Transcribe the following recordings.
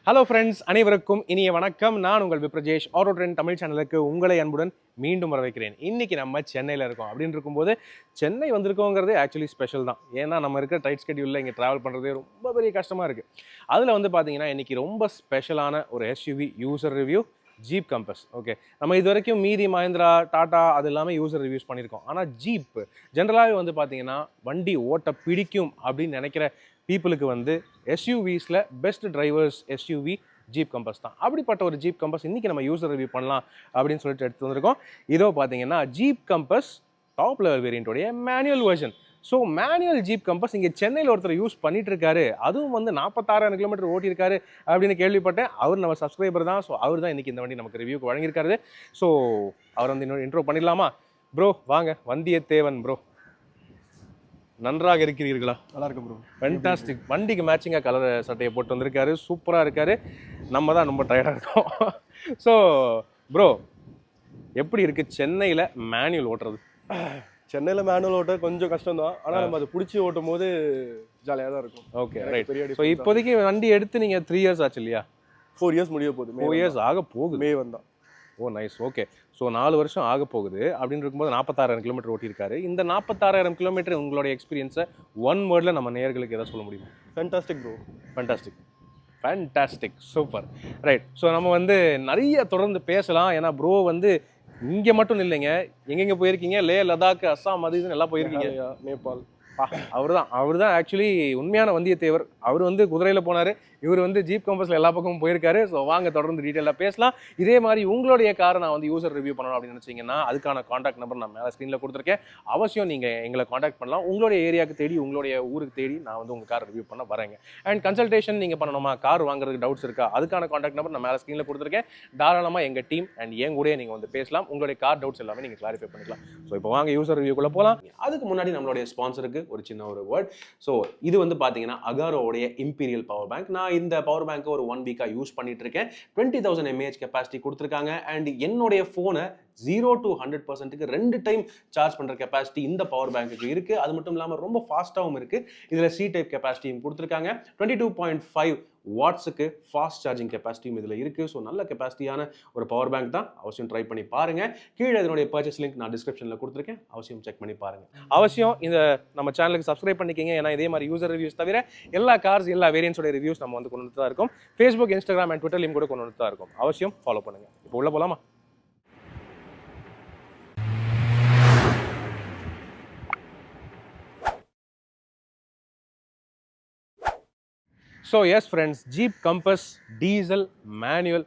Hello friends, அனைவருக்கும் இனிய வணக்கம். நான் உங்கள் விப்ரஜேஷ். ஆட்டோ ட்ரெண்ட் தமிழ் சேனலுக்கு உங்களை அன்புடன் மீண்டும் வரவேற்கிறேன். இன்னைக்கு நம்ம சென்னையில் இருக்கோம். அப்படின்னு இருக்கும்போது சென்னை வந்திருக்கோங்கிறது ஆக்சுவலி ஸ்பெஷல் தான். ஏன்னா நம்ம இருக்கிற டைட் ஸ்கெடியூலில் இங்கே ட்ராவல் பண்ணுறதே ரொம்ப பெரிய கஷ்டமாக இருக்குது. அதில் வந்து பார்த்தீங்கன்னா இன்னைக்கு ரொம்ப ஸ்பெஷலான ஒரு SUV user review jeep compass. Okay, நம்ம இது வரைக்கும் மீதி மஹிந்திரா, டாடா அது எல்லாமே யூசர் ரிவ்யூஸ் பண்ணியிருக்கோம். ஆனால் ஜீப் ஜென்ரலாகவே வந்து பார்த்தீங்கன்னா வண்டி ஓட்ட பிடிக்கும் அப்படின்னு நினைக்கிற பீப்புளுக்கு வந்து எஸ்யூவிஸில் best drivers SUV Jeep Compass தான். அப்படிப்பட்ட ஒரு ஜீப் கம்பஸ் இன்றைக்கி நம்ம யூசர் ரிவ்யூ பண்ணலாம் அப்படின்னு சொல்லிட்டு எடுத்து வந்திருக்கோம். இதோ பார்த்தீங்கன்னா ஜீப் கம்பஸ் டாப் லெவல் வேரியண்ட்டோடைய manual version. So manual Jeep Compass இங்கே சென்னையில் ஒருத்தர் யூஸ் பண்ணிட்டு இருக்காரு. அதுவும் வந்து 46,000 கிலோமீட்டர் ஓட்டியிருக்காரு அப்படின்னு கேள்விப்பட்டேன். அவர் நம்ம சப்ஸ்கிரைபர் தான். ஸோ அவர் தான் இன்றைக்கி இந்த வண்டி நமக்கு ரிவ்யூக்கு வழங்கியிருக்காரு. ஸோ அவர் வந்து இன்னொரு இன்ட்ரோ பண்ணிடலாமா? ப்ரோ வாங்க, வந்தியத்தேவன் ப்ரோ, நன்றாக இருக்கிறீர்களா? நல்லா இருக்கு ப்ரோ. ஃபேண்டாஸ்டிக். வண்டிக்கு மேட்சிங்காக கலர் சட்டையை போட்டு வந்திருக்காரு. சூப்பராக இருக்காரு. நம்ம தான் ரொம்ப டயர்டாக இருக்கோம். ஸோ ப்ரோ, எப்படி இருக்கு சென்னையில் மேனுவல் ஓட்டுறது? சென்னையில் மேனுவல் ஓட்ட கொஞ்சம் கஷ்டம் தான். ஆனால் நம்ம அதை பிடிச்சி ஓட்டும் போது ஜாலியாக தான் இருக்கும். Okay right. ஸோ இப்போதைக்கு வண்டி எடுத்து நீங்கள் 3 இயர்ஸ் ஆச்சு இல்லையா? 4 இயர்ஸ் முடிய போகுது. 4 இயர்ஸ் ஆக போகுது. மே வந்தா. ஓ நைஸ். ஓகே, ஸோ 4 வருஷம் ஆக போகுது. அப்படின்னு இருக்கும்போது 46,000 கிலோமீட்டர் ஓட்டியிருக்காரு. இந்த 46,000 கிலோமீட்டர் உங்களுடைய எக்ஸ்பீரியன்ஸை ஒன் வேர்டில் நம்ம நேயர்களுக்கு எதாவது சொல்ல முடியுமா? Fantastic bro. Fantastic, fantastic, super. Right. So நம்ம வந்து நிறைய தொடர்ந்து பேசலாம். ஏன்னா ப்ரோ வந்து இங்கே மட்டும் இல்லைங்க, எங்கெங்கே போயிருக்கீங்க? லே, லடாக், அஸ்ஸாம், அது இதுன்னு எல்லாம் போயிருக்கீங்க. நேபாள். அவர் தான் ஆக்சுவலி உண்மையான வந்தியத்தேவர். அவர் வந்து குதிரையில் போனார், இவர் வந்து ஜீப் கம்பஸில் எல்லா பக்கமும் போயிருக்காரு. ஸோ வாங்க தொடர்ந்து டீட்டெயிலாக பேசலாம். இதே மாதிரி உங்களுடைய காரை நான் வந்து யூசர் ரிவ்யூ பண்ணணும் அப்படின்னு நினச்சிங்கன்னா அதுக்கான காண்டாக்ட் நம்பர் நான் மேலே ஸ்க்ரீனில் கொடுத்துருக்கேன். அவசியம் நீங்கள் எங்களை காண்டாக்ட் பண்ணலாம். உங்களுடைய ஏரியாவுக்கு தேடி, உங்களுடைய ஊருக்கு தேடி நான் வந்து உங்கள் கார் ரிவ்யூ பண்ண வரேங்க. அண்ட் கன்சல்டேஷன் நீங்கள் பண்ணணுமா, கார் வாங்குறதுக்கு டவுட்ஸ் இருக்கா, அதுக்கான காண்டாக்ட் நம்பர் நான் மேலே ஸ்க்ரீனில் கொடுத்துருக்கேன். தாராளமாக எங்கள் டீம் அண்ட் என் கூட நீங்கள் வந்து பேசலாம். உங்களுடைய கார் டவுட்ஸ் எல்லாமே நீங்கள் கிளாரிஃபை பண்ணிக்கலாம். ஸோ இப்போ வாங்க யூசர் ரிவ்யூக்குள்ளே போகலாம். அதுக்கு முன்னாடி நம்மளுடைய ஸ்பான்சருக்கு ஒரு சின்ன ஒரு வேர்ட். ஸோ இது வந்து பார்த்தீங்கன்னா அகாரோடைய இம்பீரியல் பவர் பேங்க். நான் இந்த பவர் பேங்க் ஒரு 1 வீக்காக யூஸ் பண்ணிட்டு இருக்கேன். 20,000 mAh கெப்பாசிட்டி கொடுத்துருக்காங்க. அண்ட் என்னுடைய ஃபோனை 0 to 100% 2 டைம் சார்ஜ் பண்ணுற கெப்பாசிட்டி இந்த பவர் பேங்க்கு இருக்குது. அது மட்டும் இல்லாமல் ரொம்ப ஃபாஸ்ட்டாகவும் இருக்குது. இதில் சி டைப் கெப்பாசிட்டியும் கொடுத்துருக்காங்க. 22.5 வாட்ஸுக்கு ஃபாஸ்ட் சார்ஜிங் கெப்பாசிட்டியும் இதில் இருக்குது. ஸோ நல்ல கெப்பாசிட்டியான ஒரு பவர் பேங்க் தான். அவசியம் ட்ரை பண்ணி பாருங்கள். கீழே இதனுடைய பர்ச்சேஸ் லிங்க் நான் டிஸ்கிரிப்ஷனில் கொடுத்துருக்கேன். அவசியம் செக் பண்ணி பாருங்கள். அவசியம் இந்த நம்ம சேனலுக்கு சப்ஸ்கிரைப் பண்ணிக்கிங்க. ஏன்னா இதே மாதிரி யூசர் ரிவ்யூஸ் தவிர எல்லா கார்ஸ், எல்லா வேரியன்ஸோட ரிவ்யூஸ் நம்ம வந்து கொண்டு வந்து தான் இருக்கும். ஃபேஸ்புக், இன்ஸ்டாகிராம் அண்ட் ட்விட்டர்லையும் கூட கொண்டு வந்து தான் இருக்கும். அவசியம் ஃபாலோ பண்ணுங்கள். இப்போ உள்ள போகலாமா? So S friends, jeep compass diesel manual.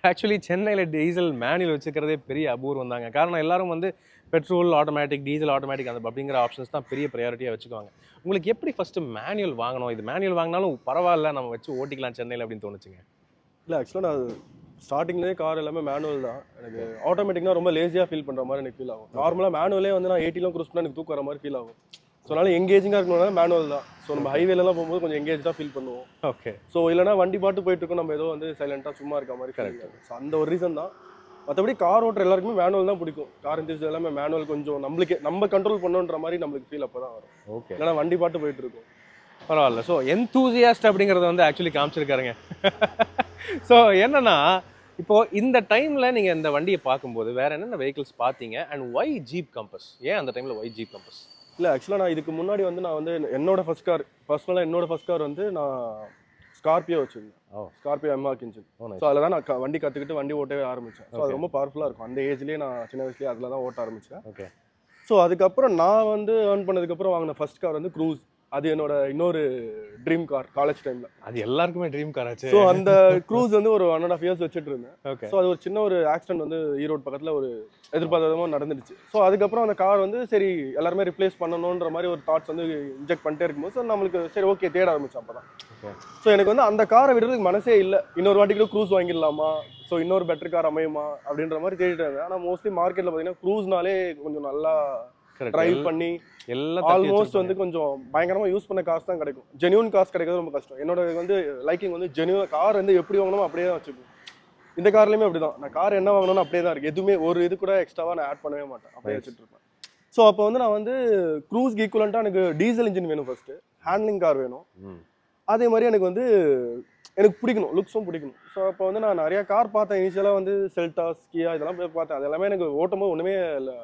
Actually சென்னையில் டீசல் மேனுவல் வச்சுக்கிறதே பெரிய அபூர்வம் தாங்க. காரணம் எல்லாரும் வந்து பெட்ரோல் ஆட்டோமேட்டிக், டீசல் ஆட்டோமேட்டிக் அந்த அப்படிங்கிற ஆப்ஷன்ஸ் தான் பெரிய ப்ரையாரிட்டியாக வச்சுக்குவாங்க. உங்களுக்கு எப்படி ஃபஸ்ட்டு மேனுவல் வாங்கணும், இது மேனுவல் வாங்கினாலும் பரவாயில்ல நம்ம வச்சு ஓட்டிக்கலாம் சென்னையில் அப்படின்னு தோணுச்சுங்க? இல்லை, ஆக்சுவலாக நான் ஸ்டார்டிங்லேயே கார் எல்லாமே மேனுவல் தான். எனக்கு ஆட்டோமேட்டிக்னா ரொம்ப லேசியாக ஃபீல் பண்ணுற மாதிரி எனக்கு ஃபீல் ஆகும். நார்மலாக மேனுவலே வந்து நான் 80 க்ரூஸ் பண்ணால் எனக்கு தூக்கம் வர மாதிரி ஃபீல் ஆகும். ஸோ அதனால எங்கேஜிங்காக இருக்கணும்னா மேனுவல் தான். ஸோ நம்ம ஹைவேலலாம் போகும்போது கொஞ்சம் எங்கேஜாக ஃபீல் பண்ணுவோம். ஓகே. ஸோ இல்லைனா வண்டி பாட்டு போயிட்டு இருக்கோம், நம்ம ஏதோ வந்து சைலண்டாக சும்மா இருக்க மாதிரி கரெக்ட். ஸோ அந்த ஒரு ரீசன் தான். மற்றபடி கார் ஓட்டுற எல்லாருக்குமே மேனுவல் தான் பிடிக்கும். கார் இன்ஜின்ஸ் எல்லாமே மேனுவல் கொஞ்சம் நம்மளுக்கு நம்ம கண்ட்ரோல் பண்ணணுன்ற மாதிரி நம்மளுக்கு ஃபீல் அப்போ தான் வரும். ஓகே. இல்லைனா வண்டி பாட்டு போயிட்டு இருக்கும். பரவாயில்ல. ஸோ என்தூசியாஸ்ட் அப்படிங்கிறத வந்து ஆக்சுவலி காமிச்சிருக்காருங்க. ஸோ என்னன்னா இப்போ இந்த டைமில் நீங்கள் இந்த வண்டியை பார்க்கும்போது வேற என்னென்ன வெஹிக்கிள்ஸ் பார்த்தீங்க? And why Jeep Compass? ஏன் அந்த டைமில் ஒய் ஜீப் கம்பஸ்? இல்லை, ஆக்சுவலாக நான் இதுக்கு முன்னாடி வந்து நான் வந்து என்னோட ஃபர்ஸ்ட் கார், பர்சனலாக என்னோட ஃபர்ஸ்ட் கார் வந்து நான் ஸ்கார்பியோ வச்சுருந்தேன். Scorpio எம்மாக் engine. ஸோ அதில் தான் நான் வண்டி கற்றுக்கிட்டு வண்டி ஓட்டவே ஆரம்பித்தேன். ஸோ அது ரொம்ப பவர்ஃபுல்லாக இருக்கும். அந்த ஏஜ்லேயே நான் சின்ன வயசுலேயே அதில் தான் ஓட்ட ஆரம்பித்தேன். ஓகே. ஸோ அதுக்கப்புறம் நான் வந்து ஏர்ன் பண்ணதுக்கப்புறம் வாங்கின ஃபர்ஸ்ட் கார் வந்து க்ரூஸ். அது என்னோட இன்னொரு ட்ரீம் கார் காலேஜ் டைம்ல. அது எல்லாருக்குமே ட்ரீம் கார் ஆச்சு. ஸோ அந்த க்ரூஸ் வந்து ஒரு 1.5 இயர்ஸ் வச்சுட்டு இருந்தேன். ஓகே. ஸோ அது ஒரு சின்ன ஒரு ஆக்சிடென்ட் வந்து ஈரோடு பக்கத்தில் ஒரு எதிர்பார்த்தமாக நடந்துடுச்சு. ஸோ அதுக்கப்புறம் அந்த கார் வந்து சரி எல்லாருமே ரிப்ளேஸ் பண்ணணுன்ற மாதிரி ஒரு தாட்ஸ் வந்து இன்ஜெக்ட் பண்ணிட்டே இருக்கும்போது ஸோ நம்மளுக்கு சரி ஓகே தேட ஆரம்பிச்சோம் அப்போ தான். ஸோ எனக்கு வந்து அந்த காரை விடுறதுக்கு மனசே இல்லை. இன்னொரு வாட்டி கூட க்ரூஸ் வாங்கிடலாமா, ஸோ இன்னொரு பெட்டர் கார் அமையுமா அப்படின்ற மாதிரி தேடிட்டு இருந்தேன். ஆனால் மோஸ்ட்லி மார்க்கெட்டில் பார்த்தீங்கன்னா க்ரூஸ்னாலே கொஞ்சம் நல்லா ட்ரைவ் பண்ணி எல்லாம் ஆல்மோஸ்ட் வந்து கொஞ்சம் பயங்கரமா யூஸ் பண்ண காசு தான் கிடைக்கும். ஜென்யூன் காசு கிடைக்கிறது ரொம்ப கஷ்டம். என்னோட வந்து லைக்கிங் வந்து ஜென்யூன் கார் வந்து எப்படி வாங்கணுமோ அப்படியே தான் வச்சுக்கணும். இந்த கார்லையுமே அப்படிதான். நான் கார் என்ன வாங்கணும்னு அப்படியே தான் இருக்கு. எதுவுமே ஒரு இது கூட எக்ஸ்ட்ராவா நான் ஆட் பண்ணவே மாட்டேன், அப்படியே வச்சுட்டு இருப்பேன். ஸோ அப்போ வந்து நான் வந்து க்ரூஸ்க்கு ஈக்குவலண்ட்டாக எனக்கு டீசல் இன்ஜின் வேணும், ஃபர்ஸ்ட் ஹேண்ட்லிங் கார் வேணும். அதே மாதிரி எனக்கு வந்து எனக்கு பிடிக்கணும், லுக்ஸும் பிடிக்கணும். ஸோ அப்போ வந்து நான் நிறைய கார் பார்த்தேன். இனிஷியலாக வந்து செல்டாஸ், கியா இதெல்லாம் போய் பார்த்தேன். அது எல்லாமே எனக்கு ஓட்டும்போது ஒன்றுமே இல்லை,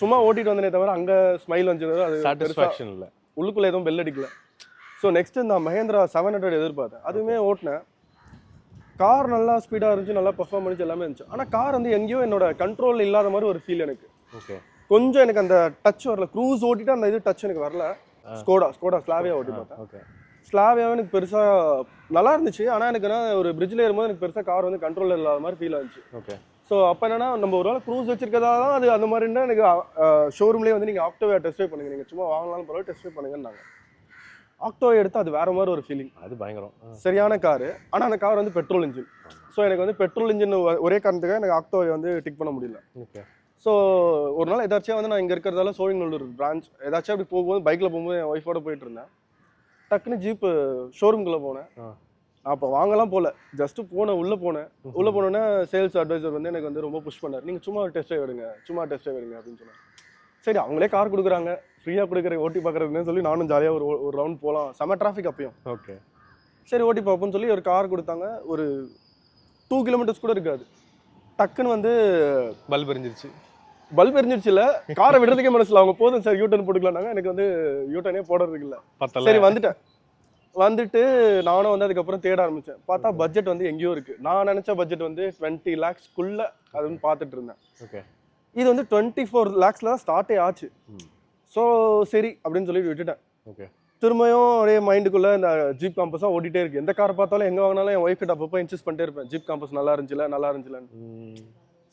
சும்மா ஓட்டிட்டு வந்தனே தவிர அங்கே ஸ்மைல் வந்துச்சு, அது சாட்டிஸ்ஃபேக்ஷன் இல்லை, உள்ளுக்குள்ளே எதுவும் பெல் அடிக்கல. ஸோ நெக்ஸ்ட் இந்த மஹேந்திரா 700 எதிர்பார்த்தேன். அதுவுமே ஓட்டினேன். கார் நல்லா ஸ்பீடாக இருந்துச்சு, நல்லா பெர்ஃபார்ம் பண்ணிச்சு, எல்லாமே இருந்துச்சு. ஆனால் கார் வந்து எங்கேயோ என்னோட கண்ட்ரோல் இல்லாத மாதிரி ஒரு ஃபீல் எனக்கு. ஓகே, கொஞ்சம் எனக்கு அந்த டச் வரல. க்ரூஸ் ஓட்டிட்டு அந்த இது டச் எனக்கு வரல. ஸ்கோடா ஸ்லாவியா ஓட்டி பார்த்தேன். ஓகே, ஸ்லாவியாவே எனக்கு பெருசாக நல்லா இருந்துச்சு. ஆனால் எனக்கு என்ன ஒரு பிரிட்ஜில் ஏறும்போது எனக்கு பெருசாக கார் வந்து கண்ட்ரோல் இல்லாத மாதிரி ஃபீல் ஆச்சு. ஓகே. ஸோ அப்போ என்னன்னா நம்ம ஒரு வேளை க்ரூஸ் வச்சிருக்கதா தான் அது அந்த மாதிரி இருந்தால் எனக்கு ஷோரூம்லேயே வந்து நீங்கள் ஆக்டோவை டெஸ்ட் ட்ரைவ் பண்ணுங்க, நீங்கள் சும்மா வாங்கலாம்னு பரவாயில்ல டெஸ்ட் ட்ரைவ் பண்ணுங்கன்னாங்க. ஆக்டோவை எடுத்து அது வேற மாதிரி ஒரு ஃபீலிங், அது பயங்கரம். சரியான காரு. ஆனால் அந்த கார் வந்து பெட்ரோல் இன்ஜின். ஸோ எனக்கு வந்து பெட்ரோல் இன்ஜின் ஒரே காரணத்துக்காக எனக்கு ஆக்டோவை வந்து டிக் பண்ண முடியல. ஓகே. ஸோ ஒரு நாள் ஏதாச்சும் வந்து நான் இங்கே இருக்கிறதால சோழிங்கநல்லூர் பிரான்ச் ஏதாச்சும் அப்படி போகும்போது பைக்கில் போகும்போது என் ஒய்ஃபோட போயிட்டு இருந்தேன். டக்குன்னு ஜீப்பு ஷோரூம்குள்ளே போனேன். அப்போ வாங்கலாம் போல, ஜஸ்ட் போனேன், உள்ளே போனோன்னே சேல்ஸ் அட்வைசர் வந்து எனக்கு வந்து ரொம்ப புஷ் பண்ணார். நீங்கள் சும்மா டெஸ்ட் ட்ரைவ் எடுங்க அப்படின்னு சொன்னார். சரி அவங்களே கார் கொடுக்குறாங்க, ஃப்ரீயாக கொடுக்குற ஓட்டி பார்க்குறதுன்னு சொல்லி நானும் ஜாலியாக ஒரு ரவுண்ட் போகலாம். செம டிராஃபிக் அப்பயும். ஓகே, சரி ஓட்டி பார்ப்போம்னு சொல்லி ஒரு கார் கொடுத்தாங்க. ஒரு 2 கிலோமீட்டர்ஸ் கூட இருக்காது, டக்குன்னு வந்து பல்ப் எரிஞ்சிருச்சு. இல்லை, காரை விடுறதுக்கே மனசில். அவங்க போதும் சார் யூட்டர்ன் போட்டுக்கலாம்னாங்க. எனக்கு வந்து யூட்டர்னே போடுறதுக்கு இல்லை. சரி வந்துட்டு நானும் வந்து அதுக்கப்புறம் தேட ஆரம்பித்தேன். பார்த்தா பட்ஜெட் வந்து எங்கேயோ இருக்குது. நான் நினச்ச பட்ஜெட் வந்து 20 lakhsக்குள்ளே அது வந்து பார்த்துட்டு இருந்தேன். ஓகே. இது வந்து 24 lakhsல தான் ஸ்டார்ட்டே ஆச்சு. ஸோ சரி அப்படின்னு சொல்லிட்டு விட்டுட்டேன். ஓகே. திரும்பியும் ஒரே மைண்டுக்குள்ளே இந்த ஜீப் காம்பஸாக ஓடிட்டே இருக்கு. எந்த காரை பார்த்தாலும் எங்கே வாங்கினாலும் என் ஒய்ஃப் கிட்ட அப்பப்போ இன்சிஸ்ட் பண்ணிட்டே இருப்பேன், ஜீப் காம்பஸ் நல்லா இருந்துச்சுலன்னு.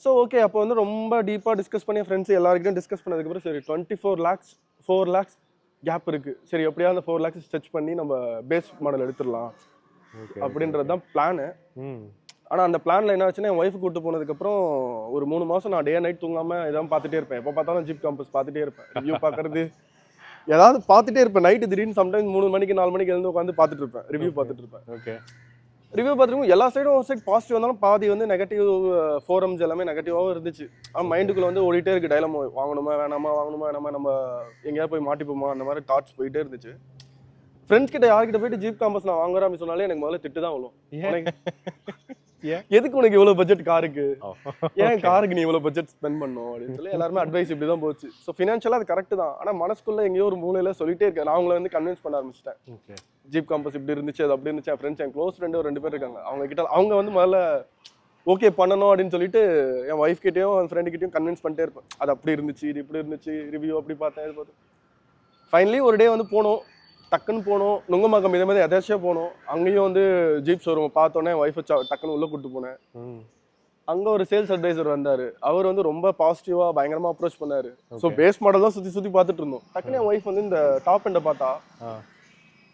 ஸோ ஓகே, அப்போ வந்து ரொம்ப டீப்பாக டிஸ்கஸ் பண்ணி ஃப்ரெண்ட்ஸ் எல்லாருக்கிட்டையும் டிஸ்கஸ் பண்ணதுக்கப்புறம் சரி 24 lakhs 4 lakhs கேப் இருக்குது. சரி எப்படியா அந்த 4 lakhs ஸ்ட்ரெச் பண்ணி நம்ம பேஸ் மாடல் எடுத்துடலாம் அப்படின்றது தான் பிளானு. ஆனால் அந்த பிளானில் என்ன ஆச்சுன்னா, என் ஒய்ஃபு கூப்பிட்டு போனதுக்கப்புறம் ஒரு 3 மாதம் நான் டே நைட் தூங்காமல் எதாவது பார்த்துட்டே இருப்பேன். எப்போ பார்த்தாலும் ஜீப் காம்பஸ் பார்த்துட்டே இருப்பேன், ரிவ்யூ பார்க்குறது ஏதாவது பார்த்துட்டே இருப்பேன். நைட்டு திடீர்னு சம்டைம்ஸ் 3 மணிக்கு 4 மணிக்கு எழுந்து உட்காந்து பார்த்துட்டு இருப்பேன், ரிவ்யூ பார்த்துட்டு இருப்பேன். ஓகே. ரிவ்யூ பார்த்துருக்கும் எல்லா சைடும் ஒரு சைட் பாசிட்டிவ் வந்தாலும் பாதி வந்து நெகட்டிவ் ஃபோரம்ஸ் எல்லாமே நெகட்டிவாகவும் இருந்துச்சு. ஆனால் மைண்டுக்குள்ளே வந்து ஓடிட்டே இருக்குது டைலமோ, வாங்கணுமா வேணாமா நம்ம எங்கேயாவது போய் மாட்டிப்போமா அந்த மாதிரி தாட்ஸ் போயிட்டே இருந்துச்சு. ஃப்ரெண்ட்ஸ் கிட்ட யார்கிட்ட போயிட்டு ஜீப் காம்பஸ் நான் வாங்குறேன் அப்படின்னு சொன்னாலே எனக்கு முதல்ல திட்டு தான் விழும். எதுக்கு உனக்கு இவ்வளோ பட்ஜெட் காருக்கு, ஏன் காருக்கு நீ இவ்வளோ பட்ஜெட் ஸ்பெண்ட் பண்ணும் அப்படின்னு சொல்லி எல்லாருமே அட்வைஸ் இப்படி தான் போச்சு. ஸோ ஃபினான்ஷியலாக அது கரெக்ட் தான். ஆனால் மனசுக்குள்ளே எங்கேயோ ஒரு மூலையில் சொல்லிட்டே இருக்கேன். நான் அவங்கள வந்து கன்வின்ஸ் பண்ண ஆரம்பிச்சிட்டேன். ஜீப் காம்பஸ் இப்படி இருந்துச்சு, அது அப்படி இருந்துச்சு. என் ஃப்ரெண்ட்ஸ், என் க்ளோஸ் ஃப்ரெண்டு ஒரு 2 பேர் இருக்காங்க. அவங்க வந்து முதல்ல ஓகே பண்ணணும் அப்படின்னு சொல்லிட்டு என் ஒய்ஃப் கிட்டேயும் என் ஃப்ரெண்டு கிட்டேயும் கன்வின்ஸ் பண்ணிட்டே இருப்பேன். அது அப்படி இருந்துச்சு, இது இப்படி இருந்துச்சு, ரிவ்யூ அப்படி பார்த்தேன், இது பார்த்தேன். ஃபைனலி ஒரு டே வந்து போனோம், டக்குன்னு போனோம். நுங்கம்பாக்கம் இதே மாதிரி எதாச்சியாக போனோம். அங்கேயும் வந்து ஜீப் ஷோரூம் பார்த்தோன்னே ஒய்ஃபை டக்குன்னு உள்ளே கூப்பிட்டு போனேன். அங்கே ஒரு சேல்ஸ் அட்வைசர் வந்தார். அவர் வந்து ரொம்ப பாசிட்டிவாக பயங்கரமாக அப்ரோச் பண்ணார். ஸோ பேஸ் மாடல் தான் சுற்றி பார்த்துட்டு இருந்தோம். டக்குன்னு என் ஒய்ஃப் வந்து இந்த டாப் எண்டை பார்த்தா,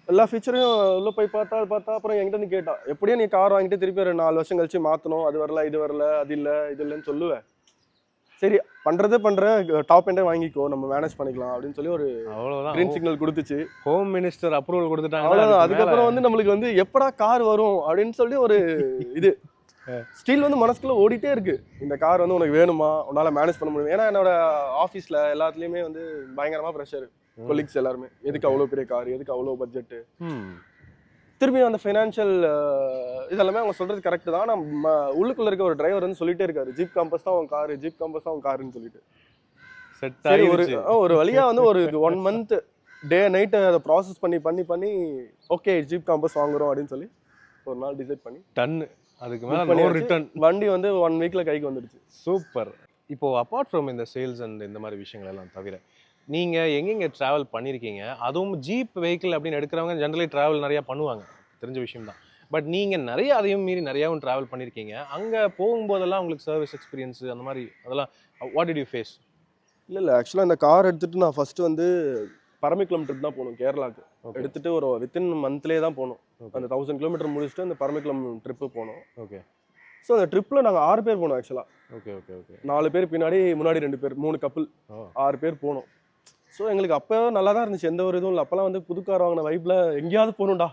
எல்லா ஃபீச்சரையும் உள்ளே போய் பார்த்தா அப்புறம் என்கிட்ட நீ கேட்டா, எப்படியும் நீ கார் வாங்கிட்டு திருப்பி ஒரு 4 வருஷம் கழிச்சு மாற்றணும், அது வரல இது இல்லை இது இல்லைன்னு சொல்லுவேன். சரி பண்ணுற டாப் எண்டே வாங்கிக்கோ, நம்ம மேனேஜ் பண்ணிக்கலாம் அப்படின்னு சொல்லி ஒரு கிரீன் சிக்னல் கொடுத்துச்சு. ஹோம் மினிஸ்டர் அப்ரூவல் கொடுத்துட்டாங்க. அவ்வளோதான். அதுக்கப்புறம் வந்து நம்மளுக்கு வந்து எப்படா கார் வரும் அப்படின்னு சொல்லி ஒரு இது ஸ்டில் வந்து மனசுக்குள்ள ஓடிட்டே இருக்கு. இந்த கார் வந்து உனக்கு வேணுமா, உன்னால மேனேஜ் பண்ண முடியும். ஏன்னா என்னோட ஆஃபீஸில் எல்லாத்துலேயுமே வந்து பயங்கரமாக ப்ரெஷர், கொலீக்ஸ் எல்லாருமே எதுக்கு அவ்வளோ பெரிய கார், எதுக்கு அவ்வளோ பட்ஜெட்டு. திரும்பி அந்த ஃபைனான்ஷியல் இதெல்லாமே அவங்க சொல்றது கரெக்ட் தான். நம்ம உள்ளுக்குள்ள இருக்க ஒரு டிரைவர் வந்து சொல்லிட்டே இருக்காரு, ஜீப் காம்பஸ் தான் உன் காரு, ஜீப் காம்பஸ் தான் உன் காருன்னு சொல்லிட்டு. ஒரு வழியா வந்து ஒரு 1 month டே நைட்டு அதை ப்ராசஸ் பண்ணி ஓகே ஜீப் காம்பஸ் வாங்குறோம் அப்படின்னு சொல்லி ஒரு நாள் டிசைட் பண்ணி டன்னு அதுக்கு மேலே ரிட்டர்ன் வண்டி வந்து 1 வீக்ல கைக்கு வந்துடுச்சு. சூப்பர். இப்போ அப்பார்ட் ஃப்ரம் இந்த சேல்ஸ் அண்ட் இந்த மாதிரி விஷயங்கள் எல்லாம் தவிர நீங்கள் எங்கெங்கே ட்ராவல் பண்ணியிருக்கீங்க? அதுவும் ஜீப் வெஹிக்கிள் அப்படின்னு எடுக்கிறவங்க ஜென்ரலி ட்ராவல் நிறையா பண்ணுவாங்க, தெரிஞ்ச விஷயம் தான். பட் நீங்கள் நிறைய அதையும் மீறி நிறையாவும் ட்ராவல் பண்ணியிருக்கீங்க. அங்கே போகும்போதெல்லாம் உங்களுக்கு சர்வீஸ் எக்ஸ்பீரியன்ஸு அந்த மாதிரி அதெல்லாம் வாட் டிட் யூ ஃபேஸ்? இல்லை ஆக்சுவலாக இந்த கார் எடுத்துகிட்டு நான் ஃபஸ்ட்டு வந்து பரமிக்குளம் ட்ரிப் தான் போகணும், கேரளாவுக்கு. எடுத்துகிட்டு ஒரு வித்தின் மந்த்லேயே தான் போகணும். அந்த 1000 கிலோமீட்டர் முடிச்சுட்டு அந்த பரமிக்குளம் ட்ரிப்பு போனோம். ஓகே. ஸோ அந்த ட்ரிப்பில் நாங்கள் 6 பேர் போனோம் ஆக்சுவலாக. ஓகே ஓகே ஓகே 4 பேர் பின்னாடி, முன்னாடி 2 பேர், 3 கப்பிள், 6 பேர் போனோம். ஸோ எங்களுக்கு அப்போ நல்லா தான் இருந்துச்சு, எந்த ஒரு இதுவும் இல்லை. அப்போல்லாம் வந்து புது கார் வாங்கின வைப்பில் எங்கேயாவது போகணும்டா,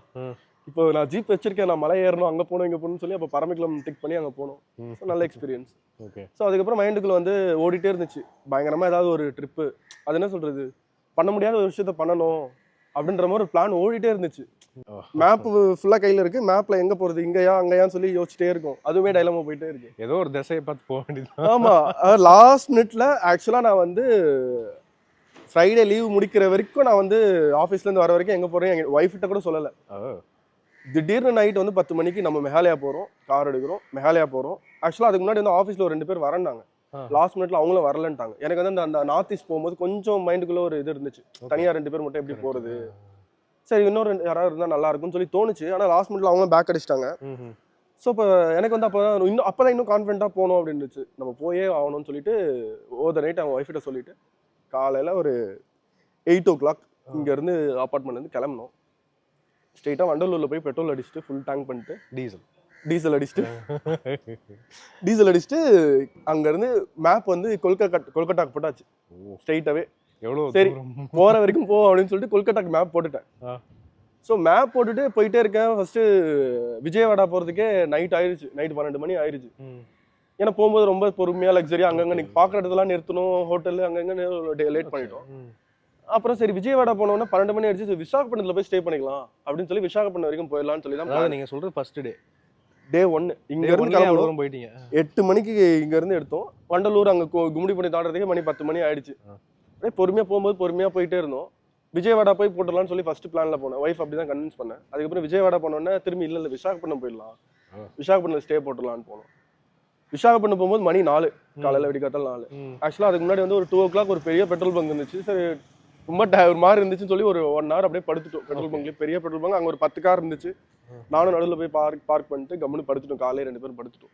இப்போ நான் ஜீப் வச்சிருக்கேன், நான் மலை ஏறணும், அங்கே போகணும் இங்கே போகணும்னு சொல்லி அப்போ பரமிக்குளம் டிக் பண்ணி அங்கே போனோம். ஸோ நல்ல எக்ஸ்பீரியன்ஸ். ஓகே. ஸோ அதுக்கப்புறம் மைண்டுக்குள்ளே வந்து ஓடிட்டே இருந்துச்சு பயங்கரமாக ஏதாவது ஒரு ட்ரிப்பு. அது என்ன சொல்கிறது, பண்ண முடியாத ஒரு விஷயத்த பண்ணணும், அப்படின்ற மாதிரி ஒரு பிளான் ஓடிட்டே இருந்துச்சு. மேப் ஃபுல்லா கையில இருக்கு, மேப்ல எங்க போறது, இங்கயா அங்கயான்னு சொல்லி யோசிச்சிட்டே இருக்கும். அதுவுமே டைலமா போயிட்டே இருக்கு. ஏதோ ஒரு திசையை பார்த்து போக வேண்டியது. ஆமா, லாஸ்ட் மினிட்ல ஆக்சுவலா நான் வந்து ஃப்ரைடே லீவ் முடிக்கிற வரைக்கும் நான் வந்து ஆஃபீஸ்ல இருந்து வர வரைக்கும் எங்க போறேன் எங்க ஒய்ஃப் கிட்ட கூட சொல்லல. திடீர்னு நைட் வந்து 10 மணிக்கு நம்ம மெகாலயா போறோம், கார் எடுக்கிறோம், மெகாலயா போறோம். ஆக்சுவலா அதுக்கு முன்னாடி வந்து ஆஃபீஸ்ல ஒரு 2 பேர் வரேன்னாங்க. லாஸ்ட் மினிட்ல அவங்களும் வரலன்ட்டாங்க. எனக்கு வந்து அந்த நார்த் ஈஸ்ட் போகும்போது கொஞ்சம் மைண்டுக்குள்ள ஒரு இது இருந்துச்சு, தனியா 2 பேர் மட்டும் எப்படி போறது, சரி இன்னொரு யாராவது இருந்தா நல்லா இருக்கும்னு சொல்லி தோணுச்சு. ஆனா லாஸ்ட் மினிட்ல அவங்களும் பேக் அடிச்சிட்டாங்க. ஸோ இப்போ எனக்கு வந்து அப்பதான் இன்னும் கான்ஃபிடென்ட்டா போகணும் அப்படின்னு இருந்துச்சு. நம்ம போயே ஆகணும்னு சொல்லிட்டு ஓவர் நைட் அவங்க ஒய்ஃப் கிட்ட சொல்லிட்டு காலையில ஒரு 8 o'clock இங்க இருந்து அப்பார்ட்மெண்ட்ல இருந்து கிளம்பணும். ஸ்ட்ரெயிட்டா வண்டலூர்ல போய் பெட்ரோல் அடிச்சுட்டு ஃபுல் டேங்க் பண்ணிட்டு டீசல் அடிச்சுட்டு அங்க இருந்து மேப் வந்து கொல்கட்டாக்கு போட்டாச்சு. ஸ்ட்ரெயிட்டாவே சரி போற வரைக்கும் போ அப்படின்னு சொல்லிட்டு கொல்கட்டாக்கு மேப் போட்டுட்டேன். ஸோ மேப் போட்டுட்டு போயிட்டே இருக்கேன். ஃபர்ஸ்ட் விஜயவாடா போறதுக்கே நைட் ஆயிடுச்சு, நைட் 12 மணி ஆயிடுச்சு. ஏன்னா போகும்போது ரொம்ப பொறுமையா லக்ஸரியா அங்கங்க நீங்க பாக்குற இடத்துலாம் நிறுத்தணும், ஹோட்டல் அங்கங்க லேட் பண்ணிட்டோம். அப்புறம் சரி விஜயவாடா போனோம்னா 12 மணி ஆயிடுச்சு, விசாகப்பட்டினத்துல போய் ஸ்டே பண்ணிக்கலாம் அப்படின்னு சொல்லி விசாகப்பட்டினம் வரைக்கும் போயிடலாம்னு சொல்லி தான். நீங்க சொல்றது ஃபர்ஸ்ட் டே 1 இங்க இருந்து கிளம்புறோம். போயிட்டீங்க 8 மணிக்கு இங்க இருந்து எடுத்தோம். வண்டலூர் அங்க கும்மிடி பண்ணி தாண்டறதுக்கு மணி 10 மணி ஆயிடுச்சு. பொறுமையா போகும்போது பொறுமையா போயிட்டே இருந்தோம். விஜயவாடா போய் போட்டலாம்னு சொல்லி ஃபர்ஸ்ட் பிளான்ல போனேன். ஒய்ஃப் அப்படிதான் கன்வின்ஸ் பண்ணேன். அதுக்கப்புறம் விஜயவாடா போனோடனே திரும்பி இல்ல விசாகப்பட்டினம் போயிடலாம், விசாகப்பட்டினம் ஸ்டே போட்டலாம்னு போனோம். விசாகப்பட்டினம் போகும்போது மணி 4 காலையில விடிகாத்தால் 4. ஆக்சுவலா அதுக்கு முன்னாடி வந்து ஒரு 2 o'clock ஒரு பெரிய பெட்ரோல் பங்க் இருந்துச்சு. சரி ரொம்ப ஒரு மாதிரி இருந்துச்சுன்னு சொல்லி ஒரு 1 hour அப்படியே படுத்துட்டோம். பெட்ரோல் பங்க்ல பெரிய பெட்ரோல் பங்க், அங்க ஒரு 10 கார் இருந்துச்சு. நானும் நடுவில் போய் பார்க் பண்ணிட்டு கம்முன்னு படுத்துட்டோம். காலையில 2 பேரும் படுத்துட்டோம்.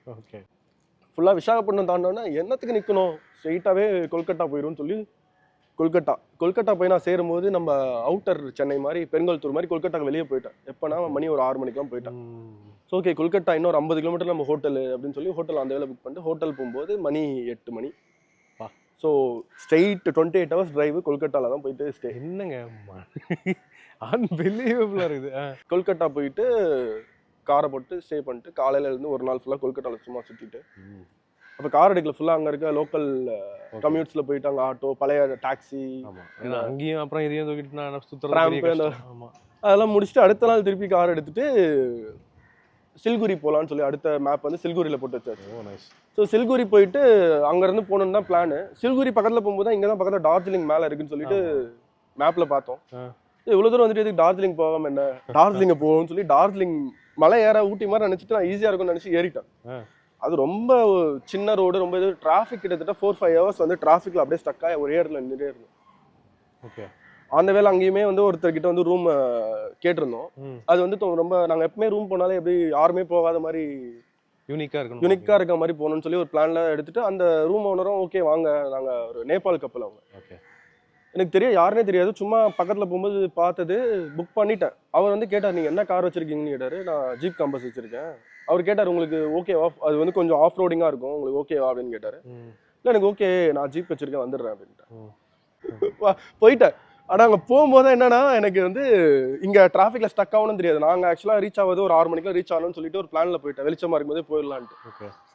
ஃபுல்லா விசாகப்பட்டினம் தாண்டோன்னா என்னத்துக்கு நிக்கணும், ஸ்ட்ரெயிட்டாவே கொல்கட்டா போயிடும்னு சொல்லி கொல்கட்டா போய் நான் சேரும்போது நம்ம அவுட்டர் சென்னை மாதிரி பெருங்கல்தூர் மாதிரி கொல்கட்டாக்கு வெளியே போயிட்டேன். எப்போனா மணி ஒரு 6 மணிக்கெல்லாம் போயிட்டேன். ஸோ ஓகே கொல்கட்டா இன்னொரு 50 கிலோமீட்டர் நம்ம ஹோட்டல் அப்படின்னு சொல்லி ஹோட்டல் அந்த வேலை புக் பண்ணிட்டு ஹோட்டல் போகும்போது மணி 8 மணி. ஸோ ஸ்ட்ரெயிட் 28 hours டிரைவ் கொல்கட்டால தான் போயிட்டு ஸ்டே. என்னங்க அன்பிலீவபிளா இருக்குது. கொல்கட்டா போயிட்டு காரை போட்டு ஸ்டே பண்ணிட்டு காலையில இருந்து ஒரு நாள் ஃபுல்லாக கொல்கட்டாவில் சும்மா சுற்றிட்டு அப்போ கார் எடுக்கல, ஃபுல்லாக அங்கே இருக்க லோக்கல் கம்யூட்ஸில் போயிட்டு அங்கே ஆட்டோ பழைய டாக்ஸி அங்கேயும் அப்புறம் இதையும் தூக்கிட்டு நான் சுற்றுறேன். அதெல்லாம் முடிச்சுட்டு அடுத்த நாள் திருப்பி கார் எடுத்துட்டு சில்குரி போகலான்னு சொல்லி அடுத்த மேப் வந்து சில்குரியில் போட்டு வச்சாச்சு. ஸோ சில்குரி போயிட்டு அங்கேருந்து போகணுன்னு தான் பிளான். சில்குரி பக்கத்தில் போகும்போது இங்கே தான் பக்கத்தில் டார்ஜிலிங் மேலே இருக்குன்னு சொல்லிட்டு மேப்பில் பார்த்தோம். இவ்வளோ தூரம் வந்துட்டு எதுக்கு டார்ஜிலிங் போகாமல் என்ன, டார்ஜிலிங்கை போகணும்னு சொல்லி டார்ஜிலிங் மலை ஏற ஊட்டி மாதிரி நினச்சிட்டு நான் ஈஸியாக இருக்கும்னு நினச்சி ஏறிட்டேன். அது ரொம்ப சின்ன ரோடு, ரொம்ப இது டிராஃபிக் கிட்டத்தட்ட 4-5 hours வந்து டிராஃபிக்ல அப்படியே ஸ்டக்காக ஒரே இடத்துல நின்றுட்டே இருந்தோம். ஓகே அந்த வேலை அங்கேயுமே வந்து ஒருத்தர்கிட்ட வந்து ரூம் கேட்டிருந்தோம். அது வந்து ரொம்ப நாங்கள் எப்பவுமே ரூம் போனாலே எப்படி யாருமே போகாத மாதிரி யூனிக்கா இருக்க மாதிரி போகணும்னு சொல்லி ஒரு பிளான்ல எடுத்துட்டு அந்த ரூம் ஓனரும் ஓகே வாங்க, நாங்கள் ஒரு நேபாள் கப்பல் அவங்க. ஓகே எனக்கு தெரியும் யாருன்னே தெரியாது, சும்மா பக்கத்தில் போகும்போது பார்த்தது புக் பண்ணிட்டேன். அவர் வந்து கேட்டார் நீங்கள் என்ன கார் வச்சிருக்கீங்கன்னு கேட்டார். நான் ஜீப் கம்பஸ் வச்சிருக்கேன். அவர் கேட்டார் உங்களுக்கு ஓகேவா, அது வந்து கொஞ்சம் ஆஃப் ரோடிங்காக இருக்கும் உங்களுக்கு ஓகேவா அப்படின்னு கேட்டார். இல்லை எனக்கு ஓகே நான் ஜீப் வச்சிருக்கேன் வந்துடுறேன் அப்படின்ட்டு போயிட்டேன். ஆனால் அங்கே போகும்போது என்னன்னா எனக்கு வந்து இங்கே டிராஃபிக்கில் ஸ்டக் ஆகணும்னு தெரியாது. நாங்கள் ஆக்சுவலாக ரீச் ஆகுது ஒரு 6 மணிக்கெலாம் ரீச் ஆகணும்னு சொல்லிட்டு ஒரு பிளானில் போயிட்டேன், வெளிச்சமாக இருக்கும்போதே போயிடலான்ட்டு.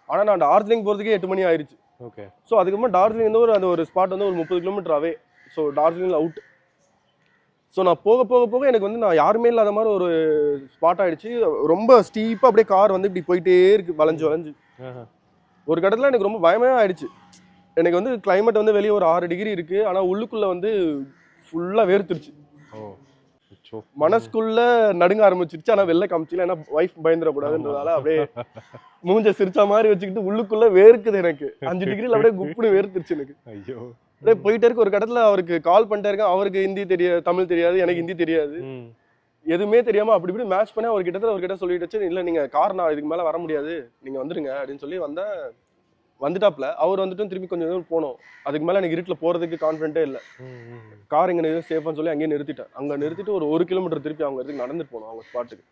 ஆனால் நான் டார்ஜிலிங் போகிறதுக்கே 8 மணி ஆயிடுச்சு. ஓகே ஸோ அதுக்கப்புறம் டார்ஜிலிங் வந்து அந்த ஒரு ஸ்பாட் வந்து ஒரு 30 கிலோமீட்டர் அவே. ஸோ டார்ஜிலிங்கில் அவுட். ஸோ நான் போக எனக்கு வந்து நான் யாருமே இல்லாத மாதிரி ஒரு ஸ்பாட் ஆயிடுச்சு. ரொம்ப ஸ்டீப்பாக அப்படியே கார் வந்து இப்படி போயிட்டே இருக்கு வளைஞ்சு ஒரு கட்டத்தில் எனக்கு ரொம்ப பயமே ஆயிடுச்சு. எனக்கு வந்து கிளைமேட் வந்து வெளியே ஒரு 6 டிகிரி இருக்கு, ஆனால் உள்ளுக்குள்ள வந்து ஃபுல்லாக வேர்த்துருச்சு. மனசுக்குள்ள நடுங்க ஆரம்பிச்சிருச்சு. ஆனால் வெளில காமிச்சில, ஏன்னா ஒய்ஃப் பயந்துடக்கூடாதுன்றதால அப்படியே மூஞ்ச சிரிச்சா மாதிரி வச்சுக்கிட்டு உள்ளுக்குள்ள வேர்க்குது எனக்கு. 5 டிகிரியில் அப்படியே குப்புன்னு வேர்த்துருச்சு எனக்கு. ஐயோ அப்படியே போயிட்டே இருக்கு. ஒரு கட்டத்துல அவருக்கு கால் பண்ணிட்டே இருக்கேன். அவருக்கு ஹிந்தி தெரியாது, தமிழ் தெரியாது, எனக்கு ஹிந்தி தெரியாது, எதுவுமே தெரியாம அப்படி இப்படி மேட்ச் பண்ணி அவர்கிட்ட சொல்லிட்டு இல்லை நீங்க கார் நான் இதுக்கு மேல வர முடியாது நீங்க வந்துருங்க அப்படின்னு சொல்லி வந்துட்டாப்ல. அவர் வந்துட்டு திருப்பி கொஞ்சம் தூரம் போனோம். அதுக்கு மேல எனக்கு இருட்டில் போறதுக்கு கான்ஃபிடென்ட்டே இல்லை. கார் இங்க சேஃப்னு சொல்லி அங்கேயே நிறுத்திட்டேன். அங்க நிறுத்திட்டு ஒரு 1 கிலோமீட்டர் திருப்பி அவங்க இடத்துக்கு நடந்துட்டு போனோம் அவங்க ஸ்பாட்டுக்கு.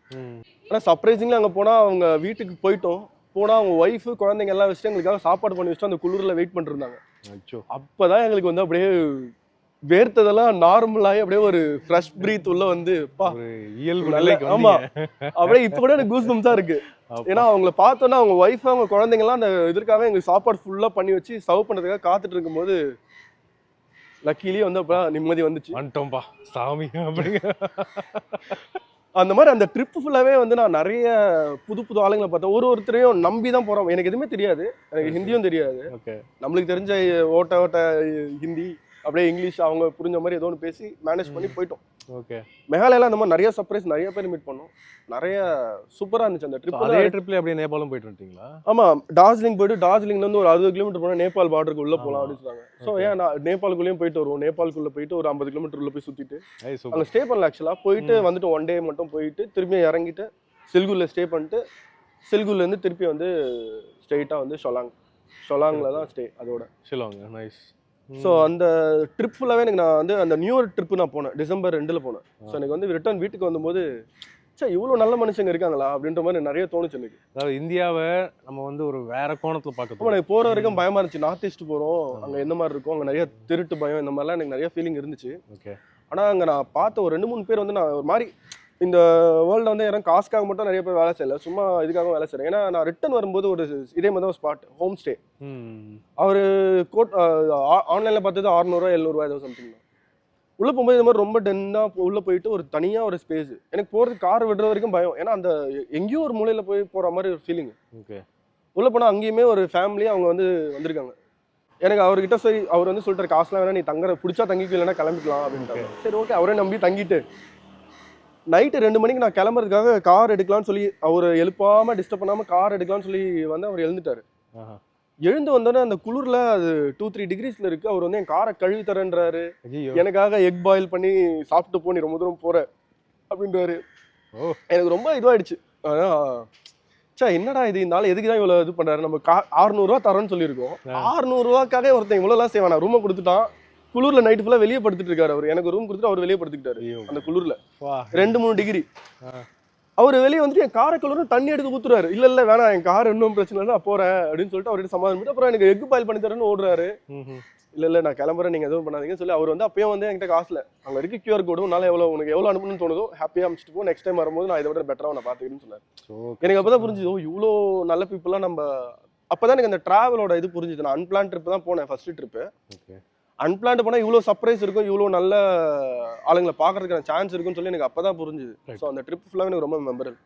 ஆனால் சர்ப்ரைசிங்லி அங்க போனா அவங்க வீட்டுக்கு போயிட்டோம். போனா அவங்க ஒய்ஃப் குழந்தைங்க எல்லாம் வச்சுட்டு எங்களுக்காக சாப்பாடு பண்ணி வச்சுட்டு அந்த குளிர்ல வெயிட் பண்ணிட்டு இருந்தாங்க. அப்பதான் எங்களுக்கு வந்து அப்படியே வேர்த்ததெல்லாம் நார்மலாகி அப்படியே ஒரு ஃப்ரெஷ் பிரீத் உள்ள வந்து ஆமா அப்படியே இப்ப கூட எனக்கு கூஸ் பம்ஸா இருக்கு. ஏன்னா அவங்கள பார்த்தோன்னா அவங்க ஒய்ஃப் அவங்க குழந்தைங்க எல்லாம் அந்த இதற்காக எங்களுக்கு சாப்பாடு ஃபுல்லா பண்ணி வச்சு சர்வ் பண்றதுக்காக காத்துட்டு இருக்கும்போது லக்கிலேயே வந்து அப்போ நிம்மதி வந்துச்சு. வந்துட்டோம்பா சாமி அப்படிங்க. அந்த மாதிரி அந்த ட்ரிப் ஃபுல்லாவே வந்து நான் நிறைய புது புது ஆளுங்களை பார்த்தேன். ஒருத்தரையும் நம்பி தான் போறோம். எனக்கு எதுவுமே தெரியாது, எனக்கு ஹிந்தியும் தெரியாது. ஓகே. நம்மளுக்கு தெரிஞ்ச ஓட்ட ஓட்ட ஹிந்தி அப்படியே இங்கிலீஷ் அவங்க புரிஞ்ச மாதிரி ஏதோ ஒன்று பேசி மேனேஜ் பண்ணி போயிட்டோம். ஓகே. மேகாலயால அந்த மாதிரி நிறைய சர்ப்ரைஸ், நிறைய பேர் மீட் பண்ணோம். நிறைய சூப்பரா இருந்துச்சு அந்த ட்ரிப். அதே ட்ரிப்ல அப்படியே நேபாளும் போயிட்டு வந்துட்டீங்களா? ஆமா, டார்ஜிலிங் போயிட்டு டார்ஜிலிங்ல இருந்து ஒரு 60 கிலோமீட்டர் போனா நேபாள் பார்டருக்கு உள்ள போலாம் அப்படின்னு சொன்னாங்க. ஸோ ஏன் நான் நேபாளுக்குள்ளேயும் போயிட்டு வருவோம். நேபாளுக்குள்ள போயிட்டு ஒரு 50 கிலோமீட்டர் உள்ள போய் சுத்திட்டு அங்க ஸ்டே பண்ணல. ஆக்சுவலா போயிட்டு வந்துட்டு 1 டே மட்டும் போயிட்டு திரும்பி இறங்கிட்டு சில்குல ஸ்டே பண்ணிட்டு சில்குல இருந்து திருப்பி வந்து ஸ்ட்ரெயிட்டா வந்து ஷொலாங்ல தான் ஸ்டே அதோட. ஷிலாங். நைஸ். ஸோ அந்த ட்ரிப் ஃபுல்லாவே எனக்கு நான் வந்து அந்த நியூ இயர் ட்ரிப்பு நான் போனேன், டிசம்பர் 2ல போனேன். ஸோ எனக்கு வந்து ரிட்டர்ன் வீட்டுக்கு வரும்போது இவ்வளோ நல்ல மனுஷங்க இருக்காங்களா அப்படின்ற மாதிரி நிறைய தோணுச்சு எனக்கு. அதாவது இந்தியாவை நம்ம வந்து ஒரு வேற கோணத்துல பார்க்கணும். எனக்கு போற வரைக்கும் பயமா இருந்துச்சு. நார்த் ஈஸ்ட் போறோம், அங்க என்ன மாதிரி இருக்கும், அங்க நிறைய திருட்டு பயம் இந்த மாதிரிலாம் எனக்கு நிறைய ஃபீலிங் இருந்துச்சு. ஓகே. ஆனா அங்க நான் பார்த்த ஒரு 2-3 பேர் வந்து நான் ஒரு மாதிரி இந்த வேர்ல்டு வந்து யாரும் காசுக்காக மட்டும் நிறைய பேர் வேலை செய்யல, சும்மா இதுக்காக வேலை செய்யறேன். ஏன்னா நான் ரிட்டர்ன் வரும்போது ஒரு இதே மாதிரி தான் ஸ்பாட் ஹோம் ஸ்டே. அவரு ஆன்லைன்ல பார்த்தது 600 700 ஏதோ சம்திங். உள்ள போகும்போது இந்த மாதிரி ரொம்ப டென்னா உள்ள போயிட்டு ஒரு தனியா ஒரு ஸ்பேஸ். எனக்கு போறது கார் விடுற வரைக்கும் பயம். ஏன்னா அந்த எங்கேயோ ஒரு மூலையில போற மாதிரி ஒரு ஃபீலிங். ஓகே. உள்ள போனா அங்கேயுமே ஒரு ஃபேமிலி அவங்க வந்து வந்திருக்காங்க. எனக்கு அவர்கிட்ட சரி அவர் வந்து சொல்லிட்டாரு, காசுலாம் வேணா, நீ தங்குற பிடிச்சா தங்கிக்க, இல்லைன்னா கிளம்பிக்கலாம் அப்படின்ட்டாங்க. சரி ஓகே, அவரே நம்பி தங்கிட்டு நைட்டு 2 மணிக்கு நான் கிளம்புறதுக்காக கார் எடுக்கலாம்னு சொல்லி அவர் எழுப்பாம டிஸ்டர்ப் பண்ணாம கார் எடுக்கலாம்னு சொல்லி வந்து அவர் எழுந்துட்டாரு. எழுந்து வந்தோடனே அந்த குளிர்ல அது 2-3 டிகிரிஸ்ல இருக்கு. அவர் வந்து என் காரை கழுவி தரேன்றாரு. எனக்காக எக் பாயில் பண்ணி சாப்பிட்டு போ, நீ ரொம்ப தூரம் போற அப்படின்றாரு. எனக்கு ரொம்ப இதுவாயிடுச்சு. என்னடா இது, இருந்தாலும் எதுக்குதான் இவ்வளவு இது பண்றாரு, நம்ம 600 ரூபா தரோன்னு சொல்லியிருக்கோம், 600 ரூபாய்க்காக ஒருத்தன் இவ்வளவு எல்லாம் செய்வானா. ரூமை கொடுத்துட்டான், குளிர்ல நைட் ஃபுல்லா வெளியே படுத்துட்டு இருக்காரு. அவர் எனக்கு ரூம் கொடுத்துட்டு அவர் வெளியே படுத்துக்கிட்டாரு அந்த குளிர்ல 2-3 டிகிரி. அவர் வெளியே வந்துட்டு என் காரை கலரும் தண்ணி எடுத்து ஊத்துறாரு. இல்ல வேணாம், என் கார் இன்னும் பிரச்சனை இல்லை, நான் போறேன் அப்படின்னு சொல்லிட்டு அவர்கிட்ட சமாதானம் பண்ணிட்டு அப்புறம் எனக்கு எக் பாயில் பண்ணி தரேன்னு ஓடுறாரு. இல்ல நான் கிளம்புறேன், நீங்க எதுவும் பண்ணாதீங்கன்னு சொல்லி அவர் வந்து அப்பயும் வந்து என்கிட்ட காசுல அங்க இருக்க கியூஆர் கோடு உன்னால உனக்கு எவ்வளவு அனுப்பணும்னு தோணுதோ ஹாப்பியா அனுப்பிச்சிட்டு போ, நெக்ஸ்ட் டைம் வரும்போது நான் இதை விட பெட்டரா நான் பாத்துக்கிறேன்னு சொன்னாரு. எனக்கு அப்பதான் புரிஞ்சுது, இவ்வளோ நல்ல பீப்புளா நம்ம. அப்பதான் எனக்கு அந்த டிராவலோட இது புரிஞ்சுது. நான் அன்பிளான் ட்ரிப் தான் போனேன் ஃபர்ஸ்ட் ட்ரிப்பு. அன்பிளான்ட் போனால் இவ்வளோ சர்ப்ரைஸ் இருக்கும், இவ்வளோ நல்ல ஆளுங்களை பார்க்கறதுக்கான சான்ஸ் இருக்குன்னு சொல்லி எனக்கு அப்பதான் புரிஞ்சுது. ஸோ அந்த ட்ரிப் ஃபுல்லாக எனக்கு ரொம்ப மெமரபிள்.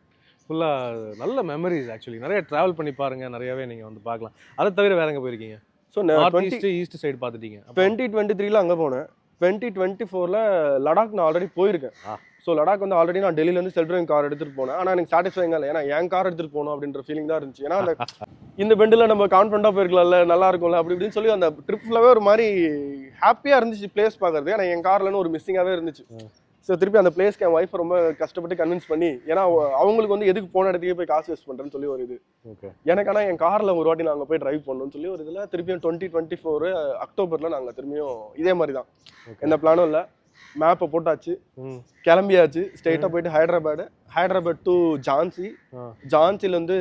ஃபுல்லாக நல்ல மெமரிஸ். ஆக்சுவலி நிறைய ட்ராவல் பண்ணி பாருங்க, நிறையவே நீங்கள் வந்து பார்க்கலாம். அதை தவிர வேற எங்கே போயிருக்கீங்க? ஸோ ஈஸ்ட் சைடு பார்த்துட்டீங்க. 2023ல அங்கே போனேன். 2024ல லடாக் நான் ஆல்ரெடி போயிருக்கேன். ஸோ லடாக் வந்து ஆல்ரெடி நான் டெல்லியிலேருந்து செல்ஃப் டிரைவிங் கார் எடுத்துகிட்டு போனேன். ஆனால் எனக்கு சாட்டிஸ்ஃபைங்காக இல்லை, ஏன்னா என் கார் எடுத்துகிட்டு போகணும் அப்படின்ற ஃபீலிங் தான் இருந்துச்சு. ஏன்னா அந்த இந்த பெண்டில் நம்ம கான்ஃபிடண்டாக போயிருக்கலாம்ல, நல்லா இருக்கும்ல அப்படி இப்படின்னு சொல்லி அந்த ட்ரிப் ஃபுல்லாகவே ஒரு மாதிரி ஹாப்பியாக இருந்துச்சு பிளேஸ் பார்க்கறது. ஏன்னா என் கார்லன்னு ஒரு மிஸ்ஸிங்காகவே இருந்துச்சு. ஸோ திருப்பி அந்த பிளேஸ்க்கு என் ஒய்ஃப் ரொம்ப கஷ்டப்பட்டு கன்வின்ஸ் பண்ணி, ஏன்னா அவங்களுக்கு வந்து எதுக்கு போன இடத்துக்கே போய் காசு வேஸ்ட் பண்ணுறேன்னு சொல்லி ஒரு இது. எனக்கு ஆனால் என் காரில் ஒரு வாட்டி நாங்கள் போய் ட்ரைவ் பண்ணணும்னு சொல்லி ஒரு இதில் திருப்பியும் 2024 அக்டோபரில் நாங்கள் திரும்பியும் இதே மாதிரி தான், எந்த பிளானும் இல்லை, மேப்பை போட்டாச்சு, கிளம்பியாச்சு. ஸ்ட்ரெயிட்டாக போயிட்டு ஹைதராபாத் டு ஜான்சிலேருந்து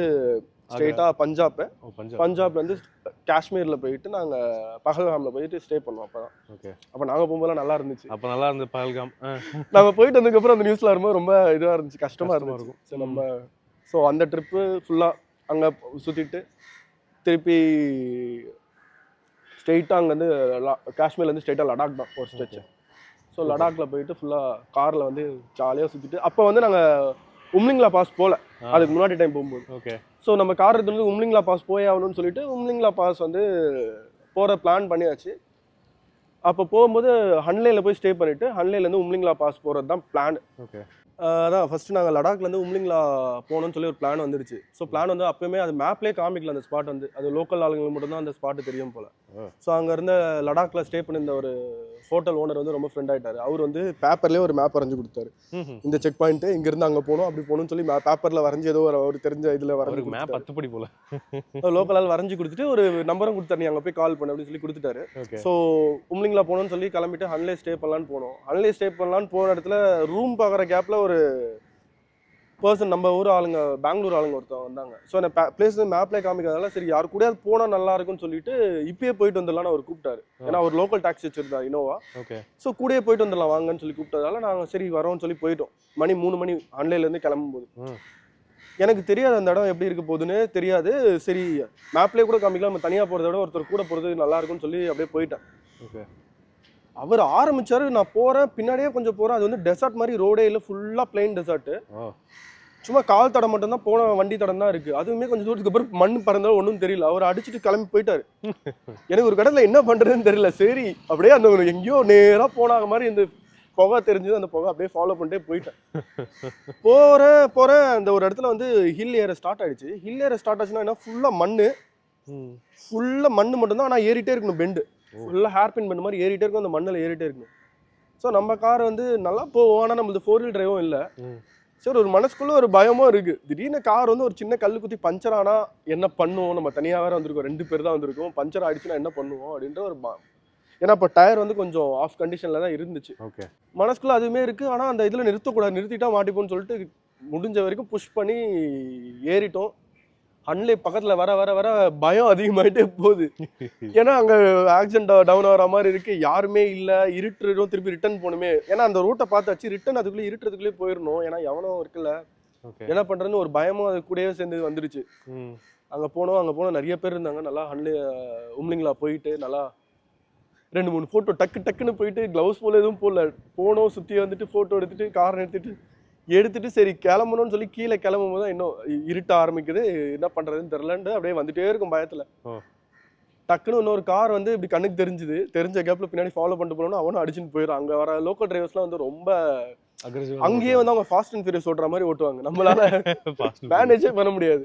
ஸ்ட்ரெயிட்டாக பஞ்சாப்ல இருந்து காஷ்மீர்ல போயிட்டு நாங்க பஹல்காம்ல போயிட்டு ஸ்டே பண்ணோம். அப்பதான் அப்ப நாங்க போகும்போது நல்லா இருந்துச்சு. அப்ப நல்லா இருந்தது பஹல்காம். நாங்க போயிட்டு வந்ததுக்கு அப்புறம் அந்த நியூஸ்ல வரும்போது ரொம்ப இதுவா இருந்துச்சு, கஷ்டமா இருக்கும். சரி நம்ம ஸோ அந்த ட்ரிப்பு ஃபுல்லா அங்க சுத்திட்டு திருப்பி ஸ்ட்ரெயிட்டா அங்க இருந்து காஷ்மீர்ல இருந்து ஸ்ட்ரெயிட்டா லடாக் தான் ஒரு ஸ்ட்ரெச். ஸோ லடாக்ல போயிட்டு ஃபுல்லா கார்ல வந்து ஜாலியா சுத்திட்டு, அப்ப வந்து நாங்க உம்லிங்லா பாஸ் போல, அதுக்கு முன்னாடி டைம் போகும்போது. ஸோ நம்ம கார் எடுத்து வந்து உம்லிங்லா பாஸ் போய் ஆகணும்னு சொல்லிட்டு உம்லிங்லா பாஸ் வந்து போகிற பிளான் பண்ணியாச்சு. அப்போ போகும்போது ஹன்லேயில் போய் ஸ்டே பண்ணிவிட்டு ஹன்லேலேருந்து உம்லிங்லா பாஸ் போகிறது தான் பிளான். அதான் ஃபர்ஸ்ட் நாங்கள் லடாக்லேருந்து உம்லிங்லா போகணும்னு சொல்லி ஒரு பிளான் வந்துருச்சு. ஸோ பிளான் வந்து அப்பயுமே அது மேப்லேயே காமிக்கல அந்த ஸ்பாட் வந்து, அது லோக்கல் ஆளுங்களுக்கு மட்டும்தான் அந்த ஸ்பாட்டு தெரியும் போல். ஸோ அங்கே இருந்த லடாக்ல ஸ்டே பண்ணியிருந்த ஒரு ஹோட்டல் ஓனர் வந்து ரொம்ப ஃப்ரெண்ட் ஆகிட்டாரு. அவர் வந்து பேப்பர்லேயே ஒரு மேப் வரைஞ்சி கொடுத்தாரு. இந்த செக் பாயிண்ட்டு இங்கேருந்து அங்கே போகணும், அப்படி போகணும்னு சொல்லி பேப்பரில் வரைஞ்சி ஏதோ ஒரு தெரிஞ்ச இதில் வரைஞ்சி மேப் 10 படி போல லோக்கலால் வரைஞ்சி கொடுத்துட்டு ஒரு நம்பரும் கொடுத்தாரு, நீ அங்கே போய் கால் பண்ணு அப்படின்னு சொல்லி கொடுத்துட்டாரு. ஸோ உம்லிங்லா போகணும்னு சொல்லி கிளம்பிட்டு ஹன்லே ஸ்டே பண்ணலான்னு போனோம். ஹன்லே ஸ்டே பண்ணலான்னு போன இடத்துல ரூம் பார்க்குற கேப்பில் ஒரு பர்சன், நம்ம ஊர் ஆளுங்க, பெங்களூர் ஆளுங்க ஒருத்தவங்க வந்தாங்க. ஸோ அந்த பிளேஸ் மேப்லேயே காமிக்கிறதால சரி யாரு கூட போனால் நல்லா இருக்கும்னு சொல்லிட்டு இப்பயே போயிட்டு வந்துடலாம்னு அவர் கூப்பிட்டாரு. ஏன்னா ஒரு லோக்கல் டாக்ஸி வச்சிருந்தார், இனோவா. ஸோ கூடயே போயிட்டு வந்துடலாம் வாங்கன்னு சொல்லி கூப்பிட்டதால நாங்கள் சரி வரோம்னு சொல்லி போயிட்டோம். மணி 3 மணி ஹன்லேலேருந்து கிளம்பும்போது. எனக்கு தெரியாது அந்த இடம் எப்படி இருக்க போகுதுன்னு தெரியாது. சரி மேப்லேயே கூட காமிக்கலாம், நம்ம தனியாக போகிறத விட ஒருத்தர் கூட போகிறது நல்லா இருக்கும்னு சொல்லி அப்படியே போயிட்டேன். அவர் ஆரம்பிச்சாரு, நான் போறேன், பின்னாடியே கொஞ்சம் போறேன். அது வந்து டெசர்ட் மாதிரி ரோடே இல்லை, ஃபுல்லா பிளைன் டெசர்ட். சும்மா கால் தடம் மட்டும் தான், போன வண்டி தடம் தான் இருக்கு. அதுவுமே கொஞ்சம் தூரத்துக்கு அப்புறம் மண் பறந்தாலும் ஒன்றும் தெரியல. அவர் அடிச்சுட்டு கிளம்பி போயிட்டாரு. எனக்கு ஒரு கடத்துல என்ன பண்றதுன்னு தெரியல. சரி அப்படியே அந்த எங்கேயோ நேரா போனாங்க மாதிரி இந்த புகை தெரிஞ்சது. அந்த புகை அப்படியே ஃபாலோ பண்ணிட்டே போயிட்டேன். போறேன் அந்த ஒரு இடத்துல வந்து ஹில் ஏற ஸ்டார்ட் ஆயிடுச்சு. ஹில் ஏற ஸ்டார்ட் ஆச்சுன்னா என்ன, ஃபுல்லா மண்ணு, ஃபுல்லா மண்ணு மட்டும்தான். ஆனால் ஏறிட்டே இருக்கணும், பெண்டு ஃபுல்லா ஹேர் பின் பெண்ட் மாதிரி ஏறிட்டே இருக்கும். அந்த மண்ணில் ஏறிட்டே இருக்கணும். ஸோ நம்ம கார் வந்து நல்லா போவோம், ஆனால் நம்மளது 4 வீல் டிரைவும் இல்லை. சரி, ஒரு மனசுக்குள்ள ஒரு பயமும் இருக்கு. திடீர்னு கார் வந்து ஒரு சின்ன கல் குத்தி பஞ்சர் ஆனா என்ன பண்ணுவோம், நம்ம தனியாக வேற வந்திருக்கோம், 2 பேர் தான் வந்திருக்கோம், பஞ்சர் ஆயிடுச்சுன்னா என்ன பண்ணுவோம் அப்படின்ற ஒரு ஏன்னா இப்போ டயர் வந்து கொஞ்சம் ஆஃப் கண்டிஷன்ல தான் இருந்துச்சு. ஓகே, மனசுக்குள்ள அதுவுமே இருக்கு. ஆனால் அந்த இதில் நிறுத்தக்கூடாது, நிறுத்திட்டா மாட்டிப்போன்னு சொல்லிட்டு முடிஞ்ச வரைக்கும் புஷ் பண்ணி ஏறிட்டோம். அன்லே பக்கத்தில் வர வர வர பயம் அதிகமாயிட்டே போகுது. ஏன்னா அங்கே ஆக்சிடென்ட் டவுன் ஆகிற மாதிரி இருக்கு, யாருமே இல்லை, இருட்டுறோம், திருப்பி ரிட்டர்ன் போகணுமே. ஏன்னா அந்த ரூட்டை பார்த்தாச்சு, ரிட்டர்ன் அதுக்குள்ளே இருட்டுறதுக்குள்ளே போயிடணும். ஏன்னா எவனும் இருக்குல்ல, என்ன பண்ணுறதுன்னு ஒரு பயமும் அது கூடயே சேர்ந்து வந்துருச்சு. அங்கே போனோம், நிறைய பேர் இருந்தாங்க. நல்லா உம்லிங்களா போயிட்டு நல்லா 2-3 ஃபோட்டோ டக்குன்னு போயிட்டு, க்ளவுஸ் போல எதுவும் போனோம், சுற்றி வந்துட்டு ஃபோட்டோ எடுத்துட்டு சரி கிளம்பணும்னு சொல்லி கீழே கிளம்பும் போது தான் இன்னும் இருட்ட ஆரம்பிக்குது. என்ன பண்றதுன்னு தெரியலன்ட்டு அப்படியே வந்துட்டே இருக்கும் பயத்துல. டக்குன்னு இன்னொரு கார் வந்து இப்படி கண்ணுக்கு தெரிஞ்ச கேப்ல பின்னாடி ஃபாலோ பண்ணிட்டு போனோம்னா அவனும் அடிச்சுட்டு போயிடும். அங்க வர லோக்கல் டிரைவர்ஸ்லாம் வந்து ரொம்ப அங்கேயே வந்து அவங்க ஃபாஸ்ட் அண்ட் ஃபியூரியஸ் ஓட்டுற மாதிரி ஓட்டுவாங்க. நம்மளால மேனேஜே பண்ண முடியாது.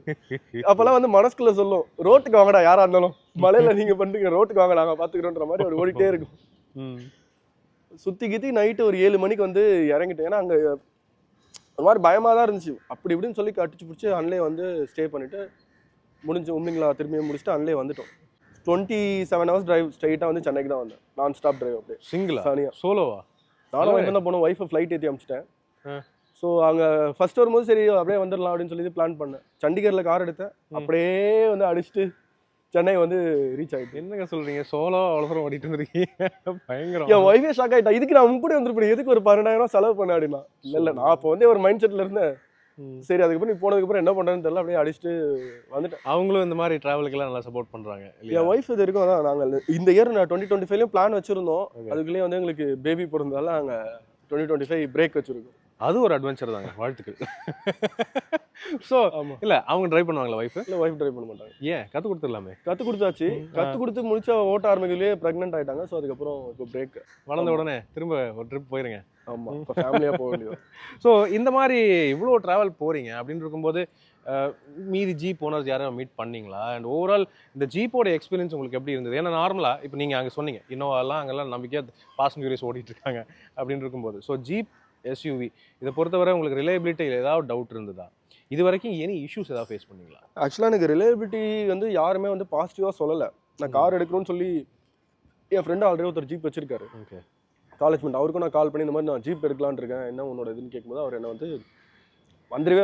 அப்பெல்லாம் வந்து மனசுக்குள்ள சொல்லும், ரோட்டுக்கு வாங்கடா யாரா இருந்தாலும், மலையில நீங்க பண்றீங்க, ரோட்டுக்கு வாங்க நாங்க பாத்துக்கிறோன்ற மாதிரி ஒரு ஓடிட்டே இருக்கும். சுத்தி கித்தி நைட்டு ஒரு 7 மணிக்கு வந்து இறங்கிட்டேன். ஏன்னா அங்க ஒரு மாதிரி பயமாக தான் இருந்துச்சு. அப்படி இப்படின்னு சொல்லி கட்டிச்சு பிடிச்சி அன்லே வந்து ஸ்டே பண்ணிட்டு முடிஞ்சு உம்லிங்களா திரும்பியும் முடிச்சுட்டு அன்லே வந்துட்டோம். 27 ஹவர்ஸ் டிரைவ் ஸ்ட்ரைட்டாக வந்து சென்னைக்கு தான் வந்தேன். நான் ஸ்டாப் டிரைவ். அப்படியே சிங்கிளா தனியாக சோலோவா? நானும் இங்கே தான் போனோம். ஒய்ஃபை ஃப்ளைட் ஏற்றி அமிச்சிட்டேன். ஸோ அங்கே ஃபர்ஸ்ட் வரும்போது சரி அப்படியே வந்துடலாம் அப்படின்னு சொல்லி பிளான் பண்ணேன். சண்டிகரில் கார் எடுத்தேன், அப்படியே வந்து அடிச்சுட்டு சென்னை வந்து ரீச் ஆகிட்டு. என்னங்க சொல்றீங்க, சோலோ அவ்வளோ தூரம் ஓடிட்டு இருந்திருக்கீங்க? பயங்கரம். என் ஒய்ஃபே ஷாக் ஆகிட்டா, இதுக்கு நான் கூட வந்துருப்பேன், எதுக்கு ஒரு 12,000 செலவு பண்ண அப்படின்னா. இல்லை நான் அப்போ வந்து ஒரு மைண்ட் செட்டில் இருந்தேன். சரி அதுக்கப்புறம் நீ போனதுக்கப்புறம் என்ன பண்ணுறதுன்னு தெரியல, அப்படியே அடிச்சுட்டு வந்துட்டேன். அவங்களும் இந்த மாதிரி டிராவலுக்கெல்லாம் நல்லா சப்போர்ட் பண்ணுறாங்க. என் ஒய்ஃப் இது இருக்கும். அதான் நாங்கள் இந்த இயர் 2025 பிளான் வச்சுருந்தோம். அதுக்குள்ளேயே வந்து எங்களுக்கு பேபி பிறந்ததால நாங்கள் 2025 பிரேக் வச்சுருக்கோம். அது ஒரு அட்வென்ச்சர் தாங்க, வாழ்த்துக்கள். ஸோ இல்லை அவங்க ட்ரைவ் பண்ணுவாங்களா ஒய்ஃப்? இல்லை ஒய்ஃப் ட்ரைவ் பண்ண மாட்டாங்க. ஏன், கற்றுக் கொடுத்துடலாமே. கற்றுக் கொடுத்தாச்சு, கற்றுக் கொடுத்து முடிச்சா ஓட்ட ஆரம்பிக்கலையே ப்ரெக்னென்ட் ஆகிட்டாங்க. ஸோ அதுக்கப்புறம் இப்போ பிரேக். வளர்ந்த உடனே திரும்ப ஒரு ட்ரிப் போயிருங்க. ஆமாம், இப்போ ஃபேமிலியாக போக வேண்டியது. ஸோ இந்த மாதிரி இவ்வளோ ட்ராவல் போகிறீங்க அப்படின்னு இருக்கும்போது மீதி ஜீப் ஓனர்ஸ் யாரும் மீட் பண்ணீங்களா? அண்ட் ஓவரால் இந்த ஜீப்போட எக்ஸ்பீரியன்ஸ் உங்களுக்கு எப்படி இருந்தது? ஏன்னா நார்மலாக இப்போ நீங்கள் அங்கே சொன்னீங்க இன்னோவாலாம் அங்கெல்லாம் நம்பிக்கையாக ஃபாஸ்ட் அண்ட் ஃபியூரியஸ் ஓடிட்டு இருக்காங்க அப்படின்னு இருக்கும்போது, ஸோ ஜீப் எஸ்யூவி இதை பொறுத்தவரை உங்களுக்கு ரிலையபிலிட்டியில் ஏதாவது டவுட் இருந்ததா? இது வரைக்கும் எனி இஷ்யூஸ் ஏதாவது ஃபேஸ் பண்ணீங்களா? ஆக்சுவலாக எனக்கு ரிலையபிலிட்டி வந்து யாருமே வந்து பாசிட்டிவாக சொல்லலை. நான் கார் எடுக்கணும்னு சொல்லி என் ஃப்ரெண்டு ஆல்ரெடி ஒருத்தர் ஜீப் வச்சிருக்காரு. ஓகே, காலேஜ் மெண்ட். அவருக்கும் நான் கால் பண்ணி இந்த மாதிரி நான் ஜீப் எடுக்கலான்னு இருக்கேன், என்ன உன்னோட இதுன்னு கேட்கும்போது அவர் என்ன வந்து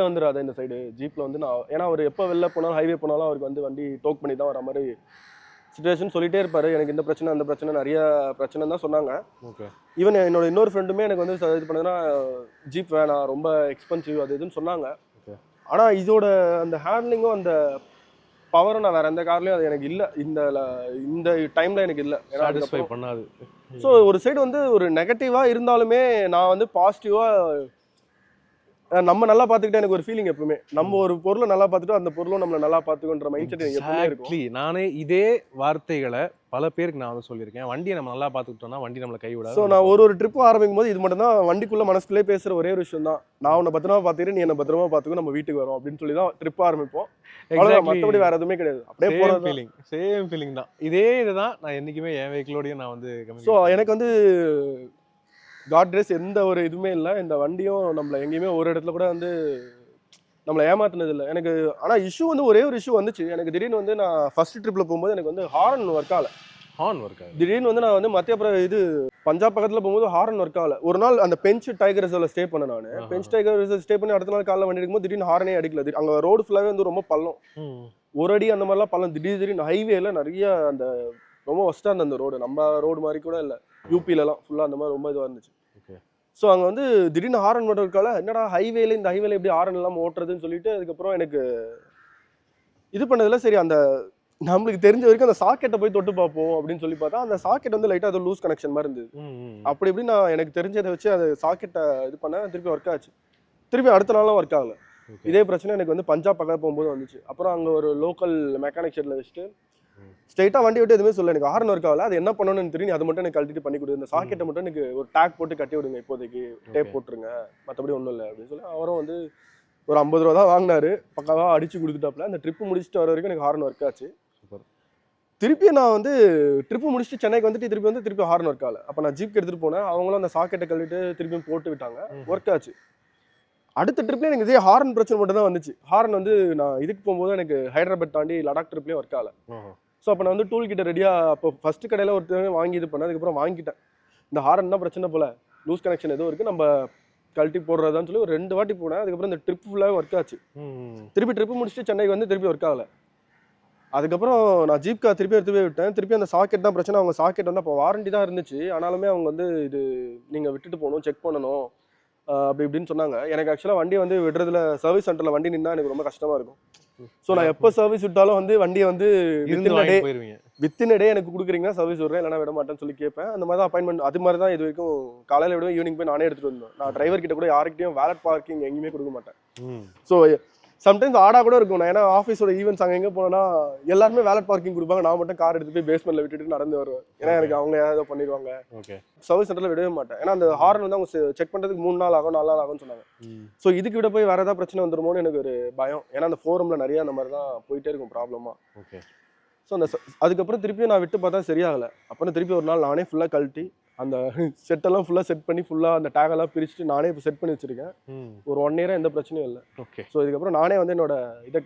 வந்துடாத இந்த சைடு ஜீப்பில் வந்து நான், ஏன்னா அவர் எப்போ வெளில போனாலும் ஹைவே போனாலும் அவருக்கு வந்து வண்டி டோக் பண்ணி தான் வர மாதிரி சுச்சுவேஷன் சொல்லிட்டே இருப்பார். எனக்கு இந்த பிரச்சனை அந்த பிரச்சனை நிறைய பிரச்சனை தான் சொன்னாங்க. ஓகே, ஈவன் என்னோட இன்னொரு ஃப்ரெண்டுமே எனக்கு வந்து இது பண்ணதுன்னா ஜீப் வேணாம், ரொம்ப எக்ஸ்பென்சிவ் அது இதுன்னு சொன்னாங்க. ஆனால் இதோட அந்த ஹேண்ட்லிங்கும் அந்த பவரும் நான் வேற எந்த கார்லையும் அது எனக்கு இல்லை, இந்த டைம்ல எனக்கு இல்லை. சாட்டிஸ்ஃபை பண்ணாது. ஸோ ஒரு சைடு வந்து ஒரு நெகட்டிவாக இருந்தாலுமே நான் வந்து பாசிட்டிவாக நம்ம நல்லா பார்த்துக்கிட்டே எனக்கு ஒரு ஃபீலிங் எப்பவுமே, நம்ம ஒரு பொருளை நல்லா பார்த்துட்டு அந்த பொருளும் நம்மளை நல்லா பார்த்துக்கன்ற மைண்ட் செட் எப்பவுமே இருக்கும். நானே இதே வார்த்தைகளை பல பேருக்கு நான் வந்து சொல்லியிருக்கேன். வண்டியை நம்ம நல்லா பார்த்துக்கிட்டோம்னா வண்டி நம்மளை கைவிடாது. ஸோ நான் ஒரு ட்ரிப் ஆரம்பிக்கும் போது இது மட்டும் தான் வண்டிக்குள்ள மனசுக்குள்ளே பேசுகிற ஒரே ஒரு விஷயம் தான், நான் உன்னை பத்திரமா பார்த்துக்கிறேன், நீ என்ன பத்திரமா பார்த்துக்கோ, நம்ம வீட்டுக்கு வரோம் அப்படின்னு சொல்லி தான் ட்ரிப் ஆரம்பிப்போம். மற்றபடி வேற எதுவுமே கிடையாது. அப்படியே போகிற சேம் ஃபீலிங் தான். இதே இதுதான் நான் என்றைக்குமே என் வெஹிக்கிளோடையும் நான் வந்து. ஸோ எனக்கு வந்து காட் கிரேஸ் எந்த ஒரு இதுவுமே இல்லை. இந்த வண்டியும் நம்மளை எங்கேயுமே ஒரு இடத்துல கூட வந்து நம்மளை ஏமாத்தினது இல்லை எனக்கு. ஆனால் இஷ்யூ வந்து ஒரே ஒரு இஷ்யூ வந்துச்சு எனக்கு. திடீர்னு வந்து நான் ஃபர்ஸ்ட் ட்ரிப்பில் போகும்போது எனக்கு வந்து ஹார்ன் ஒர்க் ஆகலை. திடீர்னு வந்து நான் வந்து மத்திய பஞ்சாப் பக்கத்தில் போகும்போது ஹார்ன் ஒர்க் ஆகலை. ஒரு நாள் அந்த பெஞ்ச் டைகர் ரிசர்வில் ஸ்டே பண்ணேன். நான் பெஞ்ச் டைகர் ரிசர்வ் ஸ்டே பண்ணி அடுத்த நாள் காலைல வண்டி எடுக்கும்போது திடீர்னு ஹார்னே அடிக்கல. அங்கே ரோடு ஃபுல்லாகவே வந்து ரொம்ப பள்ளம், ஒரு அடி அந்த மாதிரிலாம் பள்ளம். திடீர்னு ஹைவேல நிறைய அந்த ரொம்ப ஒஸ்ட்டாக இருந்த அந்த ரோடு, நம்ம ரோடு மாதிரி கூட இல்லை, யூபிலலாம் ஃபுல்லாக அந்த மாதிரி ரொம்ப இதுவாக இருந்துச்சு. ஸோ அங்கே வந்து திடீர்னு ஹாரன் மட்டும் இருக்கால, என்னடா ஹைவேல இந்த ஹைவேல எப்படி ஹாரன் இல்லாமல் ஓட்டுறதுன்னு சொல்லிட்டு அதுக்கப்புறம் எனக்கு இது பண்ணதில்ல. சரி அந்த நம்மளுக்கு தெரிஞ்ச வரைக்கும் அந்த சாக்கெட்டை போய் தொட்டு பார்ப்போம் அப்படின்னு சொல்லி பார்த்தா அந்த சாக்கெட் வந்து லைட்டாக அது லூஸ் கனெக்ஷன் மாதிரி இருந்தது. அப்படி இப்படி நான் எனக்கு தெரிஞ்சதை வச்சு அது சாக்கெட்டை இது பண்ணேன், திருப்பி ஒர்க் ஆச்சு. திருப்பி அடுத்த நாளும் ஒர்க் ஆகல. இதே பிரச்சனை எனக்கு வந்து பஞ்சாப் பக்கம் போகும்போது வந்துச்சு. அப்புறம் அங்கே ஒரு லோக்கல் மெக்கானிக் ஷெட்டில் வச்சுட்டு ஸ்ட்ரைட்டாக வண்டி விட்டு எதுவுமே சொல்ல, எனக்கு ஹார்ன் ஒர்க் ஆகல, அது என்ன பண்ணணும்னு தெரியும், அது மட்டும் எனக்கு கழட்டிட்டு பண்ணி கொடுங்க, இந்த சாக்கெட்டை மட்டும் எனக்கு ஒரு டேக் போட்டு கட்டி விடுங்க, இப்போதைக்கு டேப் போட்டுருங்க, மற்றபடி ஒன்றும் இல்லை அப்படின்னு சொல்லி அவரும் வந்து ஒரு 50 ரூபா தான் வாங்கினாரு. பக்காவாக அடிச்சு கொடுத்துட்டாப்புல. அந்த ட்ரிப்பு முடிச்சுட்டு வர வரைக்கும் எனக்கு ஹார்ன் ஒர்க் ஆச்சு. திருப்பி நான் வந்து ட்ரிப்பு முடிச்சுட்டு சென்னைக்கு வந்துட்டு திருப்பி ஹார்ன் ஒர்க் ஆகல. அப்போ நான் ஜீப் எடுத்துகிட்டு போனேன். அவங்களும் அந்த சாக்கெட்டை கழுவிட்டு திருப்பியும் போட்டு விட்டாங்க, ஒர்க் ஆச்சு. அடுத்த ட்ரிப்லேயே எனக்கு இதே ஹார்ன் பிரச்சனை மட்டும் தான் வந்துச்சு. ஹார்ன் வந்து நான் இதுக்கு போகும்போது எனக்கு ஹைதராபாத் தாண்டி லடாக் ட்ரிப்லேயும் ஒர்க் ஆகல. ஸோ அப்போ நான் வந்து டூல் கிட்ட ரெடியாக அப்போ ஃபஸ்ட்டு கடையில் ஒருத்தர் வாங்கி இது பண்ணேன். அதுக்கப்புறம் வாங்கிட்டேன். இந்த ஹார்ன் தான் பிரச்சனை போல, லூஸ் கனெக்ஷன் எதுவும் இருக்குது, நம்ம கழட்டி போடுறதான்னு சொல்லி ஒரு 2 வாட்டி போனேன். அதுக்கப்புறம் இந்த ட்ரிப் ஃபுல்லாக ஒர்க் ஆச்சு. திருப்பி ட்ரிப்பு முடிச்சுட்டு சென்னைக்கு வந்து திருப்பி ஒர்க் ஆகலை. அதுக்கப்புறம் நான் ஜீப் கார் திருப்பி எடுத்து போய் விட்டேன். திருப்பி அந்த சாக்கெட் தான் பிரச்சனை. அவங்க சாக்கெட் வந்து அப்போ வாரண்டி தான் இருந்துச்சு. ஆனாலுமே அவங்க வந்து இது நீங்கள் விட்டுட்டு போகணும், செக் பண்ணணும் அப்படி இப்படின்னு சொன்னாங்க. எனக்கு ஆக்சுவலாக வண்டி வந்து விடுறதுல சர்வீஸ் சென்டரில் வண்டி நின்னா எனக்கு ரொம்ப கஷ்டமாக இருக்கும். ஸோ நான் எப்போ சர்வீஸ் விட்டாலும் வந்து வண்டியை வந்து வித்தின் டே எனக்கு கொடுக்குறீங்கன்னா சர்வீஸ் விடுறேன், இல்லைனா விட மாட்டேன்னு சொல்லி கேட்பேன். அந்த மாதிரி தான் அப்பாயின்மெண்ட் அது மாதிரி தான் இது வரைக்கும். காலையில் விடுவேன், ஈவினிங் போய் நானே எடுத்துகிட்டு வந்தேன். நான் டிரைவர் கிட்ட கூட யாருக்கிட்டையும் வேலட் பார்க்கிங் எங்கேயுமே கொடுக்க மாட்டேன். ஸோ சம்டைம்ஸ் ஆடா கூட இருக்கும். நான் ஏன்னா ஆஃபீஸோட ஈவெண்ட்ஸ் அங்கே எங்கே போனேன்னா எல்லாருமே வேலட் பார்க்கிங் கொடுப்பாங்க, நான் மட்டும் கார் எடுத்து போய் பேஸ்மெண்ட்டில் விட்டுட்டு நடந்து வருவேன். ஏன்னா எனக்கு அவங்க ஏதாவது பண்ணிடுவாங்க. சர்வீஸ் சென்டரில் விடவே மாட்டேன். ஏன்னா அந்த ஹார்ன் வந்து அவங்க செக் பண்ணுறதுக்கு 3 நாள் ஆகும் 4 நாள் ஆகும்னு சொன்னாங்க. ஸோ இதுக்கு விட போய் வேறு ஏதாவது பிரச்சனை வந்துருமோன்னு எனக்கு ஒரு பயம். ஏன்னா அந்த ஃபோரமில் நிறைய அந்த மாதிரி தான் போயிட்டே இருக்கும் ப்ராப்ளமாக. ஸோ அந்த அதுக்கப்புறம் திருப்பியும் நான் விட்டு பார்த்தா சரியாகலை. அப்புறம் திருப்பி ஒரு நாள் நானே ஃபுல்லாக கழட்டி அந்த செட்டெல்லாம் ஃபுல்லாக செட் பண்ணி ஃபுல்லாக அந்த டேகெல்லாம் பிரிச்சுட்டு நானே இப்போ செட் பண்ணி வச்சிருக்கேன். ஒரு 1 இயராக எந்த பிரச்சனையும் இல்லை. ஸோ இதுக்கப்புறம் நானே வந்து என்னோட இதை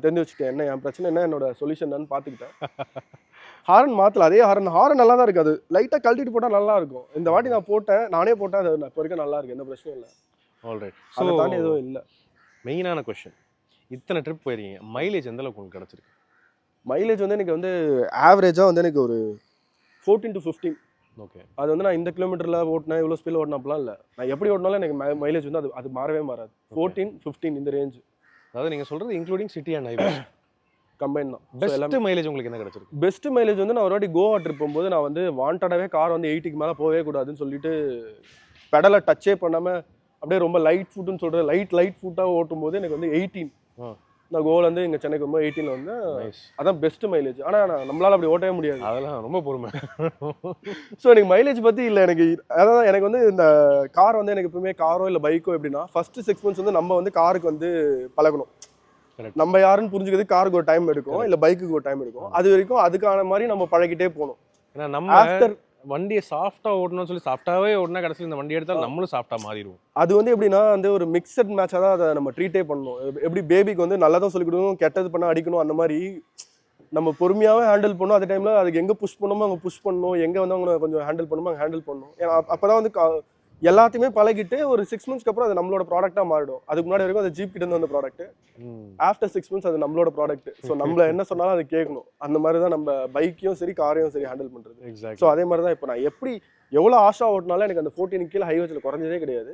தெரிஞ்சு வச்சுட்டேன், என்ன என் பிரச்சனை என்ன, என்னோட சொல்யூஷன் என்னன்னு பார்த்துக்கிட்டேன். ஹாரன் மாற்றல, அதே ஹாரன் நல்லா தான் இருக்குது. அது லைட்டாக கழட்டிட்டு போட்டால் நல்லா இருக்கும். இந்த வாட்டி நான் போட்டேன், நானே போட்டேன், அது இப்போ வரைக்கும் நல்லா இருக்கு, எந்த பிரச்சனையும் இல்லை. ஆல்ரைட். அதை தாண்டி எதுவும் இல்லை. மெயினான கொஸ்டின், இத்தனை ட்ரிப் போயிருக்கீங்க, மைலேஜ் எந்த அளவுக்கு உங்களுக்கு கிடச்சிருக்கு? மைலேஜ் வந்து எனக்கு வந்து ஆவரேஜாக வந்து எனக்கு ஒரு 14 to 15. ஓகே. அது வந்து நான் இந்த கிலோமீட்டரில் ஓட்டினேன், இவ்வளோ ஸ்பீடில் ஓட்டினாப்லாம் இல்லை. நான் எப்படி ஓட்டினாலும் எனக்கு மைலேஜ் வந்து அது மாறவே மாறாது. 14, 15 இந்த ரேஞ்ச். அதாவது நீங்கள் சொல்கிறது including city and highway combine தான். பெஸ்ட் மைலேஜ் உங்களுக்கு என்ன கிடச்சிருக்கு? பெஸ்ட் மைலேஜ் வந்து நான் ஒரு வாட்டி கோவா ட்ரிப் போகும்போது நான் வந்து வாண்டடாகவே கார் வந்து 80க்கு மேலே போகவே கூடாதுன்னு சொல்லிட்டு பெடலை டச்சே பண்ணாமல் அப்படியே ரொம்ப லைட் ஃபுட்டுன்னு சொல்கிறேன், லைட் ஃபுட்டாக ஓட்டும் போது எனக்கு வந்து 18. நான் கோவாலேருந்து இங்கே சென்னைக்கு ரொம்ப 18 வந்து அதான் பெஸ்ட் மைலேஜ். ஆனால் நம்மளால் அப்படி ஓட்டவே முடியாது, அதெல்லாம் ரொம்ப பொறுமை. ஸோ எனக்கு மைலேஜ் பற்றி இல்லை. அதான் எனக்கு வந்து இந்த கார் வந்து எனக்கு எப்பவுமே காரோ இல்லை பைக்கோ எப்படின்னா ஃபர்ஸ்ட் 6 months வந்து நம்ம வந்து காருக்கு வந்து பழகணும். நம்ம யாருன்னு புரிஞ்சுக்கிறதுக்கு காருக்கு ஒரு டைம் எடுக்கும், இல்லை பைக்குக்கு ஒரு டைம் எடுக்கும். அது வரைக்கும் அதுக்கான மாதிரி நம்ம பழகிட்டே போகணும். ஏன்னா நம்ம வண்டியை சாஃப்டா ஓடணும்னு சொல்லி சாஃப்டாவே ஓடினா கடைசியில் இந்த வண்டி எடுத்தால் நம்மளும் சாஃப்டா மாறிடுவோம். அது வந்து எப்படின்னா வந்து ஒரு மிக்சட் மேட்சாக தான் அதை நம்ம ட்ரீட்டே பண்ணணும். எப்படி பேபிக்கு வந்து நல்லதான் சொல்லிக் கொடுக்கணும், கெட்டது பண்ணால் அடிக்கணும், அந்த மாதிரி நம்ம பொறுமையாகவே ஹேண்டில் பண்ணணும். அதே டைமில் அதுக்கு எங்கே புஷ் பண்ணணுமோ அங்கே புஷ் பண்ணணும், எங்கே வந்து அவங்க கொஞ்சம் ஹேண்டில் பண்ணணுமோ அங்கே ஹேண்டில் பண்ணணும். ஏன்னா அப்போ தான் வந்து எல்லாத்தையுமே பழகிட்டு ஒரு 6 monthsக்கு அப்புறம் அது நம்மளோட ப்ராடக்டாக மாறிடும். அதுக்கு முன்னாடி வரைக்கும் அது ஜீப் கிட்ட இருந்து வந்த ப்ராடக்ட். ஆஃப்டர் 6 months அது நம்மளோட ப்ராடக்ட். ஸோ நம்மள என்ன சொன்னாலும் அது கேட்கணும். அந்த மாதிரி தான் நம்ம பைக்கையும் சரி காரையும் சரி ஹேண்டில் பண்ணுறது. ஸோ அதே மாதிரி தான் இப்போ நான் எப்படி எவ்வளோ ஆஷா ஓட்டினாலும் எனக்கு அந்த 14 கீழே ஹைவேஸில் குறைஞ்சதே கிடையாது.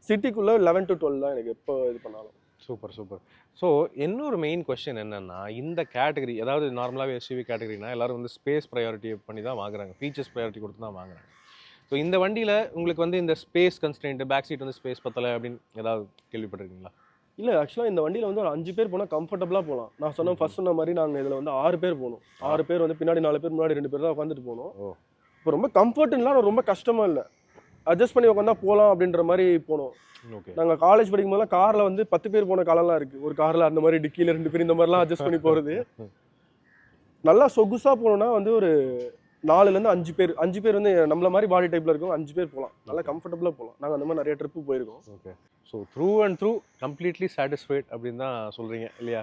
சிட்டிக்குள்ளே 11 to 12 தான் எனக்கு எப்போ இது பண்ணாலும். சூப்பர். ஸோ இன்னொரு மெயின் கொஸ்டின் என்னன்னா, இந்த கேட்டகரி அதாவது நார்மலாகவே எஸ்யூவி கேட்டகரினா எல்லாரும் வந்து ஸ்பேஸ் ப்ரையாரிட்டி பண்ணி தான் வாங்குறாங்க, ஃபீச்சர்ஸ் ப்ரையாரிட்டி கொடுத்து தான் வாங்குறாங்க. ஸோ இந்த வண்டியில் உங்களுக்கு வந்து இந்த ஸ்பேஸ் கன்ஸ்ட்ரெயின்ட், பேக் சீட் வந்து ஸ்பேஸ் பத்தலை அப்படின்னு ஏதாவது கேள்விப்பட்டிருக்கீங்களா? இல்லை, ஆக்சுவலாக இந்த வண்டியில் வந்து ஒரு 5 பேர் போனால் கம்ஃபர்டபுளாக போகலாம். நான் ஃபர்ஸ்ட் சொன்ன மாதிரி நாங்கள் இதில் வந்து 6 பேர் போகணும். 6 பேர் வந்து பின்னாடி 4 பேர், முன்னாடி 2 பேர் தான் உட்காந்துட்டு போகணும். இப்போ ரொம்ப கம்ஃபர்ட்லாம் ரொம்ப கஷ்டமாக இல்லை, அட்ஜஸ்ட் பண்ணி உட்காந்தா போகலாம் அப்படின்ற மாதிரி போனோம். நாங்கள் காலேஜ் படிக்கும் போதெல்லாம் காரில் வந்து 10 பேர் போன காலம்லாம் இருக்குது. ஒரு காரில் அந்த மாதிரி டிக்கியில் 2 பேர் இந்த மாதிரிலாம் அட்ஜஸ்ட் பண்ணி போகிறது. நல்லா சொகுசாக போகணுன்னா வந்து ஒரு 4லேருந்து 5 பேர் வந்து நம்மள மாதிரி பாடி டைப்பில் இருக்கும், 5 பேர் போகலாம், நல்லா கம்ஃபர்டபுளாக போகலாம். நாங்கள் அந்த மாதிரி நிறைய ட்ரிப்பு போயிருக்கோம். Okay. So through and through completely satisfied அப்படின்னு தான் சொல்கிறீங்க இல்லையா?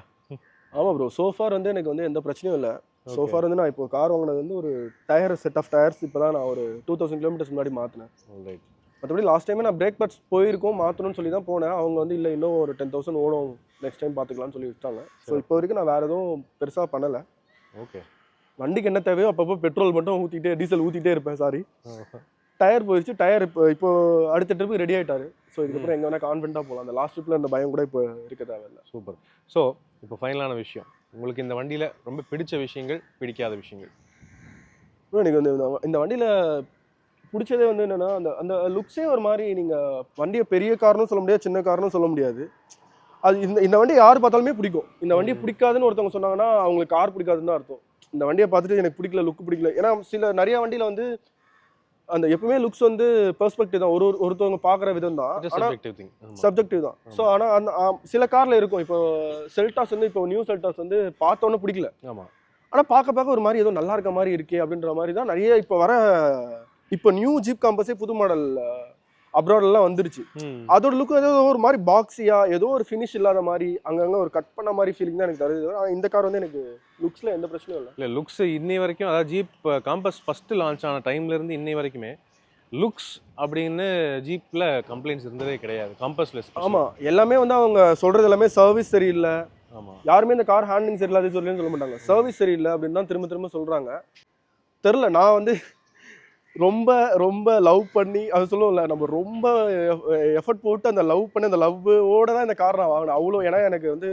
ஆமாம் ப்ரோ, சோஃபார் வந்து எனக்கு வந்து எந்த பிரச்சனையும் இல்லை. சோஃபார் வந்து நான் இப்போ கார் வாங்கினது வந்து ஒரு செட் ஆஃப் டயர்ஸ் இப்போ தான் நான் ஒரு 2000 kilometers முன்னாடி மாற்றினேன். மற்றபடி லாஸ்ட் டைமே நான் பிரேக் பேட்ஸ் போயிருக்கோம், மாற்றணும்னு சொல்லி தான் போனேன். அவங்க வந்து இல்லை இன்னும் ஒரு 10,000 ஓடும், நெக்ஸ்ட் டைம் பார்த்துக்கலாம்னு சொல்லி விட்டாங்க. ஸோ இப்போ வரைக்கும் நான் வேறு எதுவும் பெருசாக பண்ணலை. ஓகே. வண்டிக்கு என்ன தேவையோ அப்பப்போ பெட்ரோல் மட்டும் டீசல் ஊற்றிட்டே இருப்பேன். சாரி, டயர் போயிடுச்சு. டயர் இப்போ அடுத்த ட்ரிப்பு ரெடி ஆகிட்டாரு. ஸோ இதுக்கப்புறம் எங்கே வேணால் கான்ஃபிடண்ட்டாக போகலாம். அந்த லாஸ்ட் ட்ரிப்பில் அந்த பயம் கூட இப்போ இருக்க தேவையில்லை. சூப்பர். ஸோ இப்போ ஃபைனலான விஷயம், உங்களுக்கு இந்த வண்டியில ரொம்ப பிடிச்ச விஷயங்கள், பிடிக்காத விஷயங்கள்? ப்ரோ எனக்கு வந்து இந்த வண்டியில பிடிச்சதே வந்து என்னன்னா அந்த அந்த லுக்ஸே ஒரு மாதிரி நீங்க வண்டியை பெரிய காரணம் சொல்ல முடியாது, சின்ன காரணம் சொல்ல முடியாது. அது இந்த இந்த வண்டி யார் பார்த்தாலுமே பிடிக்கும். இந்த வண்டியை பிடிக்காதுன்னு ஒருத்தவங்க சொன்னாங்கன்னா அவங்களுக்கு கார் பிடிக்காதுன்னு தான் அர்த்தம். இந்த வண்டியை பார்த்துட்டு எனக்கு பிடிக்கல, லுக் பிடிக்கல. ஏன்னா நிறைய வண்டியில வந்து அந்த எப்பவுமே லுக்ஸ் வந்து பெர்ஸ்பெக்டிவ் தான். ஒருத்தவங்க பார்க்குற விதம் தான். ஆனா சப்ஜெக்டிவ் திங். ஆமா. சப்ஜெக்டிவ் தான். ஸோ ஆனா அந்த சில கார்ல இருக்கும். இப்போ செல்டாஸ் வந்து இப்போ நியூ செல்டாஸ் வந்து பார்த்தோன்னே பிடிக்கல. ஆமா. ஆனா பார்க்க ஒரு மாதிரி ஏதோ நல்லா இருக்க மாதிரி இருக்கே அப்படின்ற மாதிரி தான் நிறைய இப்போ நியூ ஜீப் காம்பஸே புது மாடல் அப்ராட்லாம் வந்துருச்சு. அதோட லுக் ஏதோ ஒரு மாதிரி பாக்ஸியா, ஏதோ ஒரு ஃபினிஷ் இல்லாத மாதிரி, அங்கங்க ஒரு கட் பண்ண மாதிரி ஃபீலிங் தான் எனக்கு தருது. ஆனா இந்த கார் வந்து எனக்கு லுக்ஸ்ல எந்த பிரச்சனையும் இல்லை. இல்ல லுக்ஸ் இன்னை வரைக்கும், அதாவது ஜீப் காம்பஸ் ஃபர்ஸ்ட் லான்ச் ஆன டைம்ல இருந்து இன்னை வரைக்குமே லுக்ஸ் அப்படின்னு ஜீப்ல கம்ப்ளைண்ட்ஸ் இருந்ததே கிடையாது, காம்பஸ்ல. ஆமா, எல்லாமே வந்து அவங்க சொல்றது எல்லாமே சர்வீஸ் சரியில்லை, ஆமா, யாருமே இந்த கார் ஹேண்ட்லிங் சரியில்லாத சொல்ல மாட்டாங்க. சர்வீஸ் சரியில்லை அப்படின்னு தான் திரும்ப திரும்ப சொல்றாங்க. தெரில, நான் வந்து ரொம்ப ரொம்ப லவ் பண்ணி அது சொல்லுவோம்ல, நம்ம ரொம்ப எஃபர்ட் போட்டு அந்த லவ் பண்ணி அந்த லவ்வோட தான் இந்த கார் நான் வாங்கினேன். அவ்வளோ, ஏன்னா எனக்கு வந்து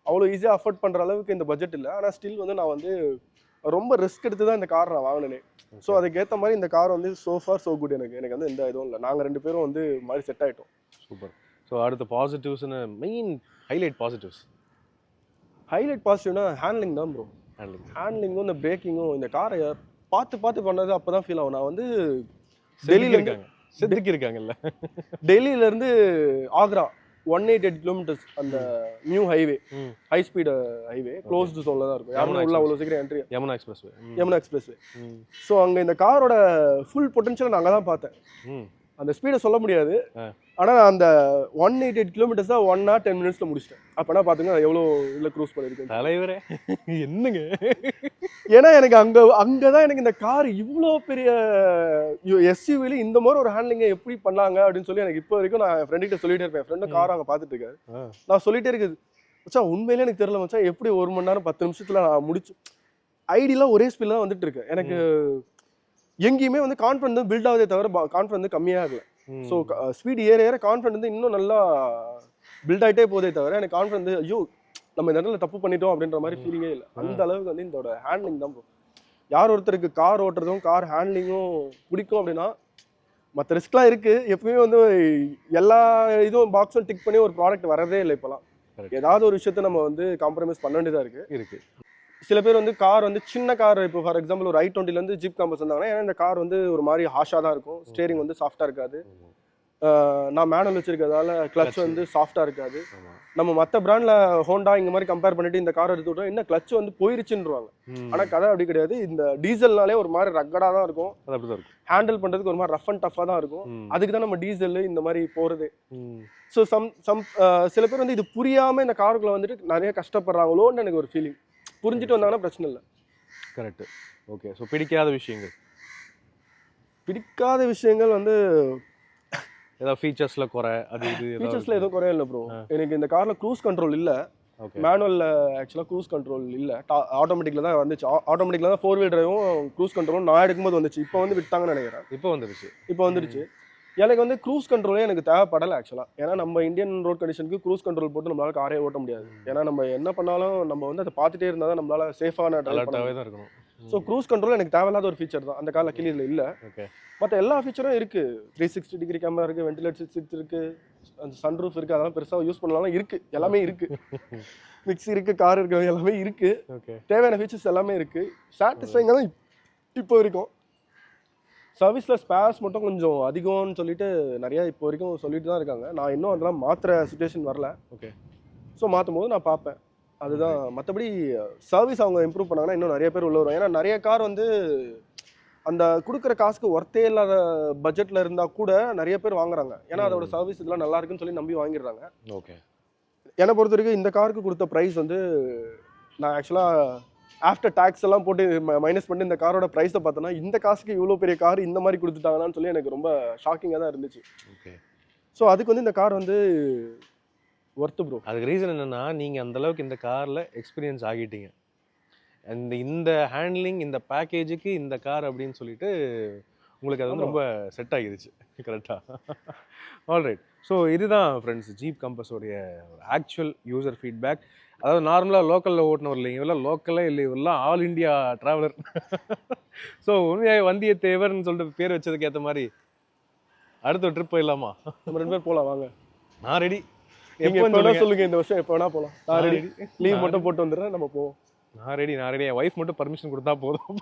அவ்வளோ ஈஸியாக அஃபோர்ட் பண்ணுற அளவுக்கு இந்த பட்ஜெட் இல்லை. ஆனால் ஸ்டில் வந்து நான் வந்து ரொம்ப ரிஸ்க் எடுத்து தான் இந்த கார் நான் வாங்கினேன். ஸோ அதுக்கேற்ற மாதிரி இந்த கார் வந்து சோ ஃபார் சோ குட். எனக்கு வந்து எந்த இதுவும் இல்லை. நாங்கள் 2 பேரும் வந்து மாதிரி செட் ஆகிட்டோம். சூப்பர். ஸோ அடுத்த பாசிட்டிவ்ஸ்னு மெயின் ஹைலைட் பாசிட்டிவ்ஸ். ஹைலைட் பாசிட்டிவ்னா ஹேண்ட்லிங் தான் ப்ரோ. ஹேண்ட்லிங்கும் இந்த பிரேக்கிங்கும் இந்த காரை பார்த்து பண்ணது அப்போ தான் ஃபீல் ஆகும். நான் வந்து செதுக்கி இருக்காங்கல்ல, டெல்லியிலேருந்து ஆக்ரா 188 கிலோமீட்டர்ஸ் அந்த new highway, high speed highway, closed ஜோன்ல தான் இருக்கும். யாரும் உள்ள அவ்வளோ சீக்கிரம் என்ட்ரி. யமுனா எக்ஸ்பிரஸ்வே. ஸோ அங்கே இந்த காரோட ஃபுல் பொட்டன்ஷியல் நான் அங்கே தான் பார்த்தேன். அந்த ஸ்பீடை சொல்ல முடியாது, ஆனால் அந்த 188 கிலோமீட்டர்ஸ் தான் 1 hour 10 minutes முடிச்சிட்டேன். அப்போனா பார்த்துங்க எவ்வளோ இல்லை க்ரூஸ் பண்ணியிருக்கேன். தலைவரே என்னங்க, ஏன்னா எனக்கு அங்கே தான் எனக்கு இந்த கார் இவ்வளோ பெரிய எஸ்யூவில இந்த மாதிரி ஒரு ஹேண்ட்லிங்கை எப்படி பண்ணாங்க அப்படின்னு சொல்லி எனக்கு இப்போ வரைக்கும் நான் என் ஃப்ரெண்டுகிட்ட சொல்லிட்டே இருப்பேன். என் ஃப்ரெண்டு கார் அங்கே பார்த்துட்டு இருக்காரு, நான் சொல்லிட்டே இருக்குது, மச்சான் உண்மையிலே எனக்கு தெரியல மச்சான், எப்படி 1 மணி நேரம் 10 நிமிஷத்தில் நான் முடிச்சு ஐடியெலாம் ஒரே ஸ்பீடில் தான் வந்துட்டு இருக்கேன். எனக்கு எங்கேயுமே வந்து கான்ஃபிடன்ஸ் வந்து பில்ட் ஆகுதே தவிர கான்ஃபிடன்ஸ் வந்து கம்மியாகல. ஸோ ஸ்பீடு ஏற கான்ஃபிடன்ஸ் வந்து இன்னும் நல்லா பில்ட் ஆகிட்டே போதே தவிர எனக்கு கான்ஃபிடன்ஸ் வந்து ஐயோ நம்ம இந்த இடத்துல தப்பு பண்ணிட்டோம் அப்படின்ற மாதிரி ஃபீலிங்கே இல்லை. அந்த அளவுக்கு வந்து இதோட ஹேண்ட்லிங் தான் போகும். யார் ஒருத்தருக்கு கார் ஓட்டுறதும் கார் ஹேண்ட்லிங்கும் பிடிக்கும் அப்படின்னா, மற்ற ரிஸ்க்லாம் இருக்குது. எப்பவுமே வந்து எல்லா இதுவும் பாக்ஸும் டிக் பண்ணி ஒரு ப்ராடக்ட் வரதே இல்லை. இப்போலாம் ஏதாவது ஒரு விஷயத்த நம்ம வந்து காம்ப்ரமைஸ் பண்ண வேண்டியதாக இருக்குது. சில பேர் வந்து கார் வந்து சின்ன கார், இப்போ ஃபார் எக்ஸாம்பிள் ஒரு i20லேருந்து ஜீப் காம்பஸ் வந்தாங்கன்னா, ஏன்னா இந்த கார் வந்து ஒரு மாதிரி ஹாஷாக தான் இருக்கும், ஸ்டேரிங் வந்து சாஃப்டாக இருக்காது, நான் மேனுவல் வச்சிருக்கிறதால கிளச் வந்து சாஃப்டாக இருக்காது. நம்ம மற்ற பிராண்டில் ஹோண்டா இந்த மாதிரி கம்பேர் பண்ணிட்டு இந்த கார் எடுத்து விட்டோம், இன்னும் கிளச் வந்து போயிருச்சுன்றாங்க. ஆனால் கதை அப்படி கிடையாது. இந்த டீசல்னாலே ஒரு மாதிரி ரக்கடாக தான் இருக்கும், ஹேண்டில் பண்ணுறதுக்கு ஒரு மாதிரி ரஃப் அண்ட் டஃப்பாக தான் இருக்கும். அதுக்கு தான் நம்ம டீசல் இந்த மாதிரி போகிறது. ஸோ சில பேர் வந்து இது புரியாமல் இந்த காருக்குள்ளே வந்துட்டு நிறைய கஷ்டப்படுறாங்களோன்னு எனக்கு ஒரு ஃபீலிங். புரிஞ்சுட்டு வந்தாங்கன்னா பிரச்சனை இல்லை. கரெக்ட். ஓகே. ஸோ பிடிக்காத விஷயங்கள் வந்து ஏதாவது ஃபீச்சர்ஸ்ல குறை, அது இது ஃபீச்சர்ஸ்ல எதுவும் குறைய இல்லை ப்ரோ. எனக்கு இந்த கார்ல க்ரூஸ் கண்ட்ரோல் இல்லை. மேனுவலில் ஆக்சுவலாக க்ரூஸ் கண்ட்ரோல் இல்லை, ஆட்டோமேட்டிக்கில் தான் வந்துச்சு. ஆட்டோமேட்டிக்கில் தான் 4 wheel டிரைவும் க்ரூஸ் கண்ட்ரோலும் நான் எடுக்கும்போது வந்துச்சு. இப்போ வந்து விட்டாங்கன்னு நினைக்கிறேன். இப்போ வந்துருச்சு. எனக்கு வந்து க்ரூஸ் கண்ட்ரோலே எனக்கு தேவைப்படலை ஆக்சுவலாக. ஏன்னா நம்ம இந்தியன் ரோட் கண்டிஷனுக்கு க்ரூஸ் கண்ட்ரோல் போட்டு நம்மளால காரே ஓட்ட முடியாது. ஏன்னா நம்ம என்ன பண்ணாலும் நம்ம வந்து அதை பார்த்துட்டே இருந்தால் தான் நம்மளால சேஃபான டிரைவ் பண்ண இருக்கணும். ஸோ க்ரூஸ் கண்ட்ரோல் எனக்கு தேவையில்லாத ஒரு ஃபீச்சர் தான். அந்த காரில் கிளியில் இல்லை. மற்ற எல்லா ஃபீச்சரும் இருக்குது. 360 டிகிரி கேமரா இருக்குது, வென்டிலேட்டர் சீட்ஸ் இருக்குது, அந்த சன்ரூஃப் இருக்குது. அதெல்லாம் பெருசாக யூஸ் பண்ணலாம், இருக்குது, எல்லாமே இருக்குது. மிக்ஸி இருக்குது, கார் இருக்குது, எல்லாமே இருக்குது. தேவையான ஃபீச்சர்ஸ் எல்லாமே இருக்குது. சாட்டிஸ்ஃபைங்காக தான் இப்போ வரைக்கும். சர்வீஸில் ஸ்பேர்ஸ் மட்டும் கொஞ்சம் அதிகம்னு சொல்லிட்டு நிறையா இப்போ வரைக்கும் சொல்லிட்டு தான் இருக்காங்க. நான் இன்னும் அதெல்லாம் மாற்றுற சுச்சுவேஷன் வரல. ஸோ மாற்றும் போது நான் பார்ப்பேன். அதுதான். மற்றபடி சர்வீஸ் அவங்க இம்ப்ரூவ் பண்ணாங்கன்னா இன்னும் நிறைய பேர் உள்ள வரும். ஏன்னா நிறைய கார் வந்து அந்த கொடுக்குற காசுக்கு ஒர்த்தே இல்லாத பட்ஜெட்டில் இருந்தால் கூட நிறைய பேர் வாங்குறாங்க. ஏன்னா அதோட சர்வீஸ் இதெல்லாம் நல்லா இருக்குன்னு சொல்லி நம்பி வாங்கிடுறாங்க. என்னை பொறுத்த வரைக்கும் இந்த காருக்கு கொடுத்த ப்ரைஸ் வந்து நான் ஆக்சுவலாக ஆஃப்டர் டேக்ஸ் எல்லாம் போட்டு மைனஸ் பண்ணி இந்த காரோட ப்ரைஸை பார்த்தோன்னா இந்த காசுக்கு இவ்வளோ பெரிய கார் இந்த மாதிரி கொடுத்துட்டாங்கன்னு சொல்லி எனக்கு ரொம்ப ஷாக்கிங்காக தான் இருந்துச்சு. ஸோ அதுக்கு வந்து இந்த கார் வந்து ஒர்த்து ப்ரோ. அதுக்கு ரீசன் என்னென்னா, நீங்கள் அந்தளவுக்கு இந்த காரில் எக்ஸ்பீரியன்ஸ் ஆகிட்டீங்க. இந்த ஹேண்ட்லிங், இந்த பேக்கேஜுக்கு இந்த கார் அப்படின்னு சொல்லிட்டு உங்களுக்கு அது வந்து ரொம்ப செட் ஆகிருச்சு கரெக்டாக. ஆல்ரைட். ஸோ இதுதான் ஃப்ரெண்ட்ஸ் ஜீப் கம்பஸோடைய ஆக்சுவல் யூசர் ஃபீட்பேக். அதாவது நார்மலாக லோக்கலில் ஓட்டினவர் இல்லை, இவெல்லாம் லோக்கலே இல்லை, இவெல்லாம் ஆல் இண்டியா ட்ராவலர். ஸோ உண்மையாக வந்தியத்தேவர்னு சொல்லிட்டு பேர் வச்சதுக்கு ஏற்ற மாதிரி அடுத்த ட்ரிப் போயிடலாமா? நம்ம 2 பேர் போகலாம் வாங்க. நான் ரெடி. நீங்க எப்போ வேணா சொல்லுங்க, இந்த வருஷம் எப்போ வேணா போகலாம். நான் ரெடி. லீவ் மட்டும் போட்டு வந்துடுறேன், நம்ம போவோம். நான் ரெடி. என் ஒய்ஃப் மட்டும் பர்மிஷன் கொடுத்தா போதும்,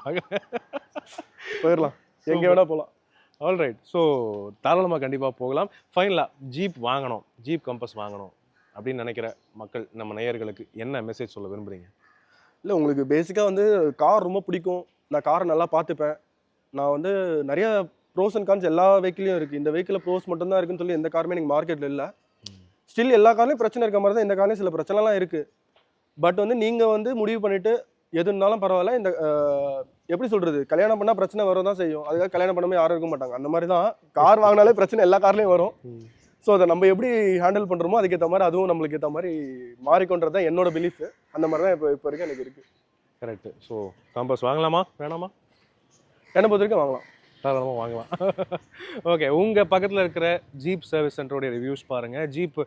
போயிடலாம், எங்கே வேணா போகலாம். ஆல்ரைட். ஸோ தாராளமாக கண்டிப்பாக போகலாம். ஃபைனலாக ஜீப் வாங்கணும், ஜீப் கம்பஸ் வாங்கணும் அப்படின்னு நினைக்கிற மக்கள், நம்ம நேயர்களுக்கு என்ன மெசேஜ் சொல்ல விரும்புகிறீங்க? இல்லை, உங்களுக்கு பேசிக்காக வந்து கார் ரொம்ப பிடிக்கும், நான் காரை நல்லா பார்த்துப்பேன், நான் வந்து நிறைய ப்ரோஸ் அண்ட் கான்ஸ் எல்லா வெஹிக்கிலையும் இருக்குது, இந்த வெஹிக்கிளில் ப்ரோஸ் மட்டும்தான் இருக்குன்னு சொல்லி எந்த காருமே நீங்கள் மார்க்கெட்டில் இல்லை. ஸ்டில் எல்லா கார்லையும் பிரச்சனை இருக்க மாதிரி தான் இந்த கார்லையும் சில பிரச்சனைலாம் இருக்குது. பட் வந்து நீங்கள் வந்து முடிவு பண்ணிவிட்டு எதுனாலும் பரவாயில்ல, இந்த எப்படி சொல்கிறது, கல்யாணம் பண்ணால் பிரச்சனை வர தான் செய்யும், அதுக்காக கல்யாணம் பண்ணாமல் யாரும் இருக்க மாட்டாங்க. அந்த மாதிரி தான் கார் வாங்கினாலே பிரச்சனை எல்லா கார்லேயும் வரும். ஸோ அதை நம்ம எப்படி ஹேண்டில் பண்ணுறோமோ அதுக்கேற்ற மாதிரி அதுவும் நம்மளுக்கு ஏற்ற மாதிரி மாறிக்கொண்டது தான் என்னோட பிலீஃப். அந்த மாதிரி தான் இப்போ வரைக்கும் எனக்கு இருக்குது. கரெக்டு. ஸோ கம்பஸ் வாங்கலாமா வேணாமா? என்னை பொறுத்த வரைக்கும் வாங்கலாம், தாராளமாக வாங்கலாம். ஓகே, உங்கள் பக்கத்தில் இருக்கிற ஜீப் சர்வீஸ் சென்டரோடைய ரிவ்யூஸ் பாருங்கள், ஜீப்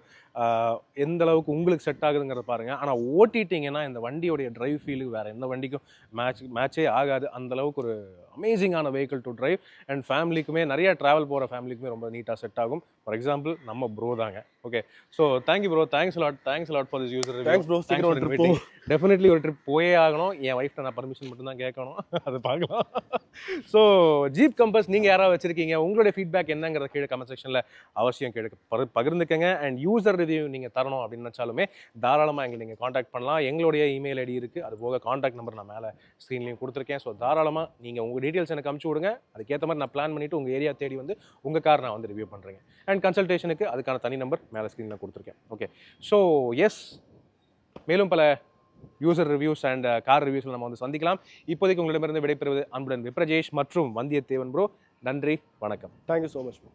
எந்த அளவுக்கு உங்களுக்கு செட் ஆகுதுங்கிறத பாருங்கள். ஆனால் ஓட்டிட்டிங்கன்னா இந்த வண்டியோடைய டிரைவ் ஃபீலுக்கு வேறு எந்த வண்டிக்கும் மேட்சே ஆகாது. அந்தளவுக்கு ஒரு அமேசிங்கான வெஹிக்கிள் டு டிரைவ். அண்ட் ஃபேமிலிக்குமே, நிறைய ட்ராவல் போகிற ஃபேமிலிக்குமே ரொம்ப நீட்டாக செட் ஆகும். ஃபார் எக்ஸாம்பிள் நம்ம ப்ரோ தாங்க. Okay, so thank you bro, thanks lot for this user. Thanks bro, சீக்கிரம் ஒரு ட்ரிப் போவோம். டெஃபினெட்லி ஒரு ட்ரிப் போயே ஆகணும். என் ஒய்ஃப்ட்ட நான் பர்மிஷன் மட்டும் தான் கேட்கணும், அதை பார்க்கலாம். ஸோ ஜீப் கம்பஸ் நீங்கள் யாராவது வச்சுருக்கீங்க, உங்களுடைய ஃபீட்பேக் என்னங்கிறத கீழே கமெண்ட் செக்ஷனில் அவசியம் பகிர்ந்துக்கங்க. அண்ட் யூசர் ரிவ்யூ நீங்கள் தரணும் அப்படின்னு நினச்சாலுமே தாராளமாக எங்களை நீங்கள் காண்டாக்ட் பண்ணலாம். எங்களுடைய இமெயில் ஐடி இருக்குது, அது போக காண்டாக்ட் நம்பர் நான் மேலே ஸ்க்ரீன்லேயும் கொடுத்துருக்கேன். ஸோ தாராளமாக நீங்கள் உங்கள் டீட்டெயில்ஸ் எனக்கு அனுப்பிச்சு விடுங்க. அதுக்கேற்ற மாதிரி நான் பிளான் பண்ணிவிட்டு உங்கள் ஏரியா தேடி வந்து உங்கள் கார் நான் வந்து ரிவ்யூ பண்ணுறேன். அண்ட் கன்சல்டேஷனுக்கு அதுக்கான தனி நம்பர் மேலே ஸ்க்ரீனில் கொடுத்துருக்கேன். ஓகே, ஸோ எஸ், மேலும் பல யூசர் ரிவ்யூஸ் அண்ட் கார் ரிவ்யூஸில் நம்ம வந்து சந்திக்கலாம். இப்போதைக்கு உங்களிடமிருந்து விடைபெறுவது அன்புடன் விப்ரஜேஷ் மற்றும் வந்தியத்தேவன் ப்ரோ. நன்றி, வணக்கம். Thank you so much bro.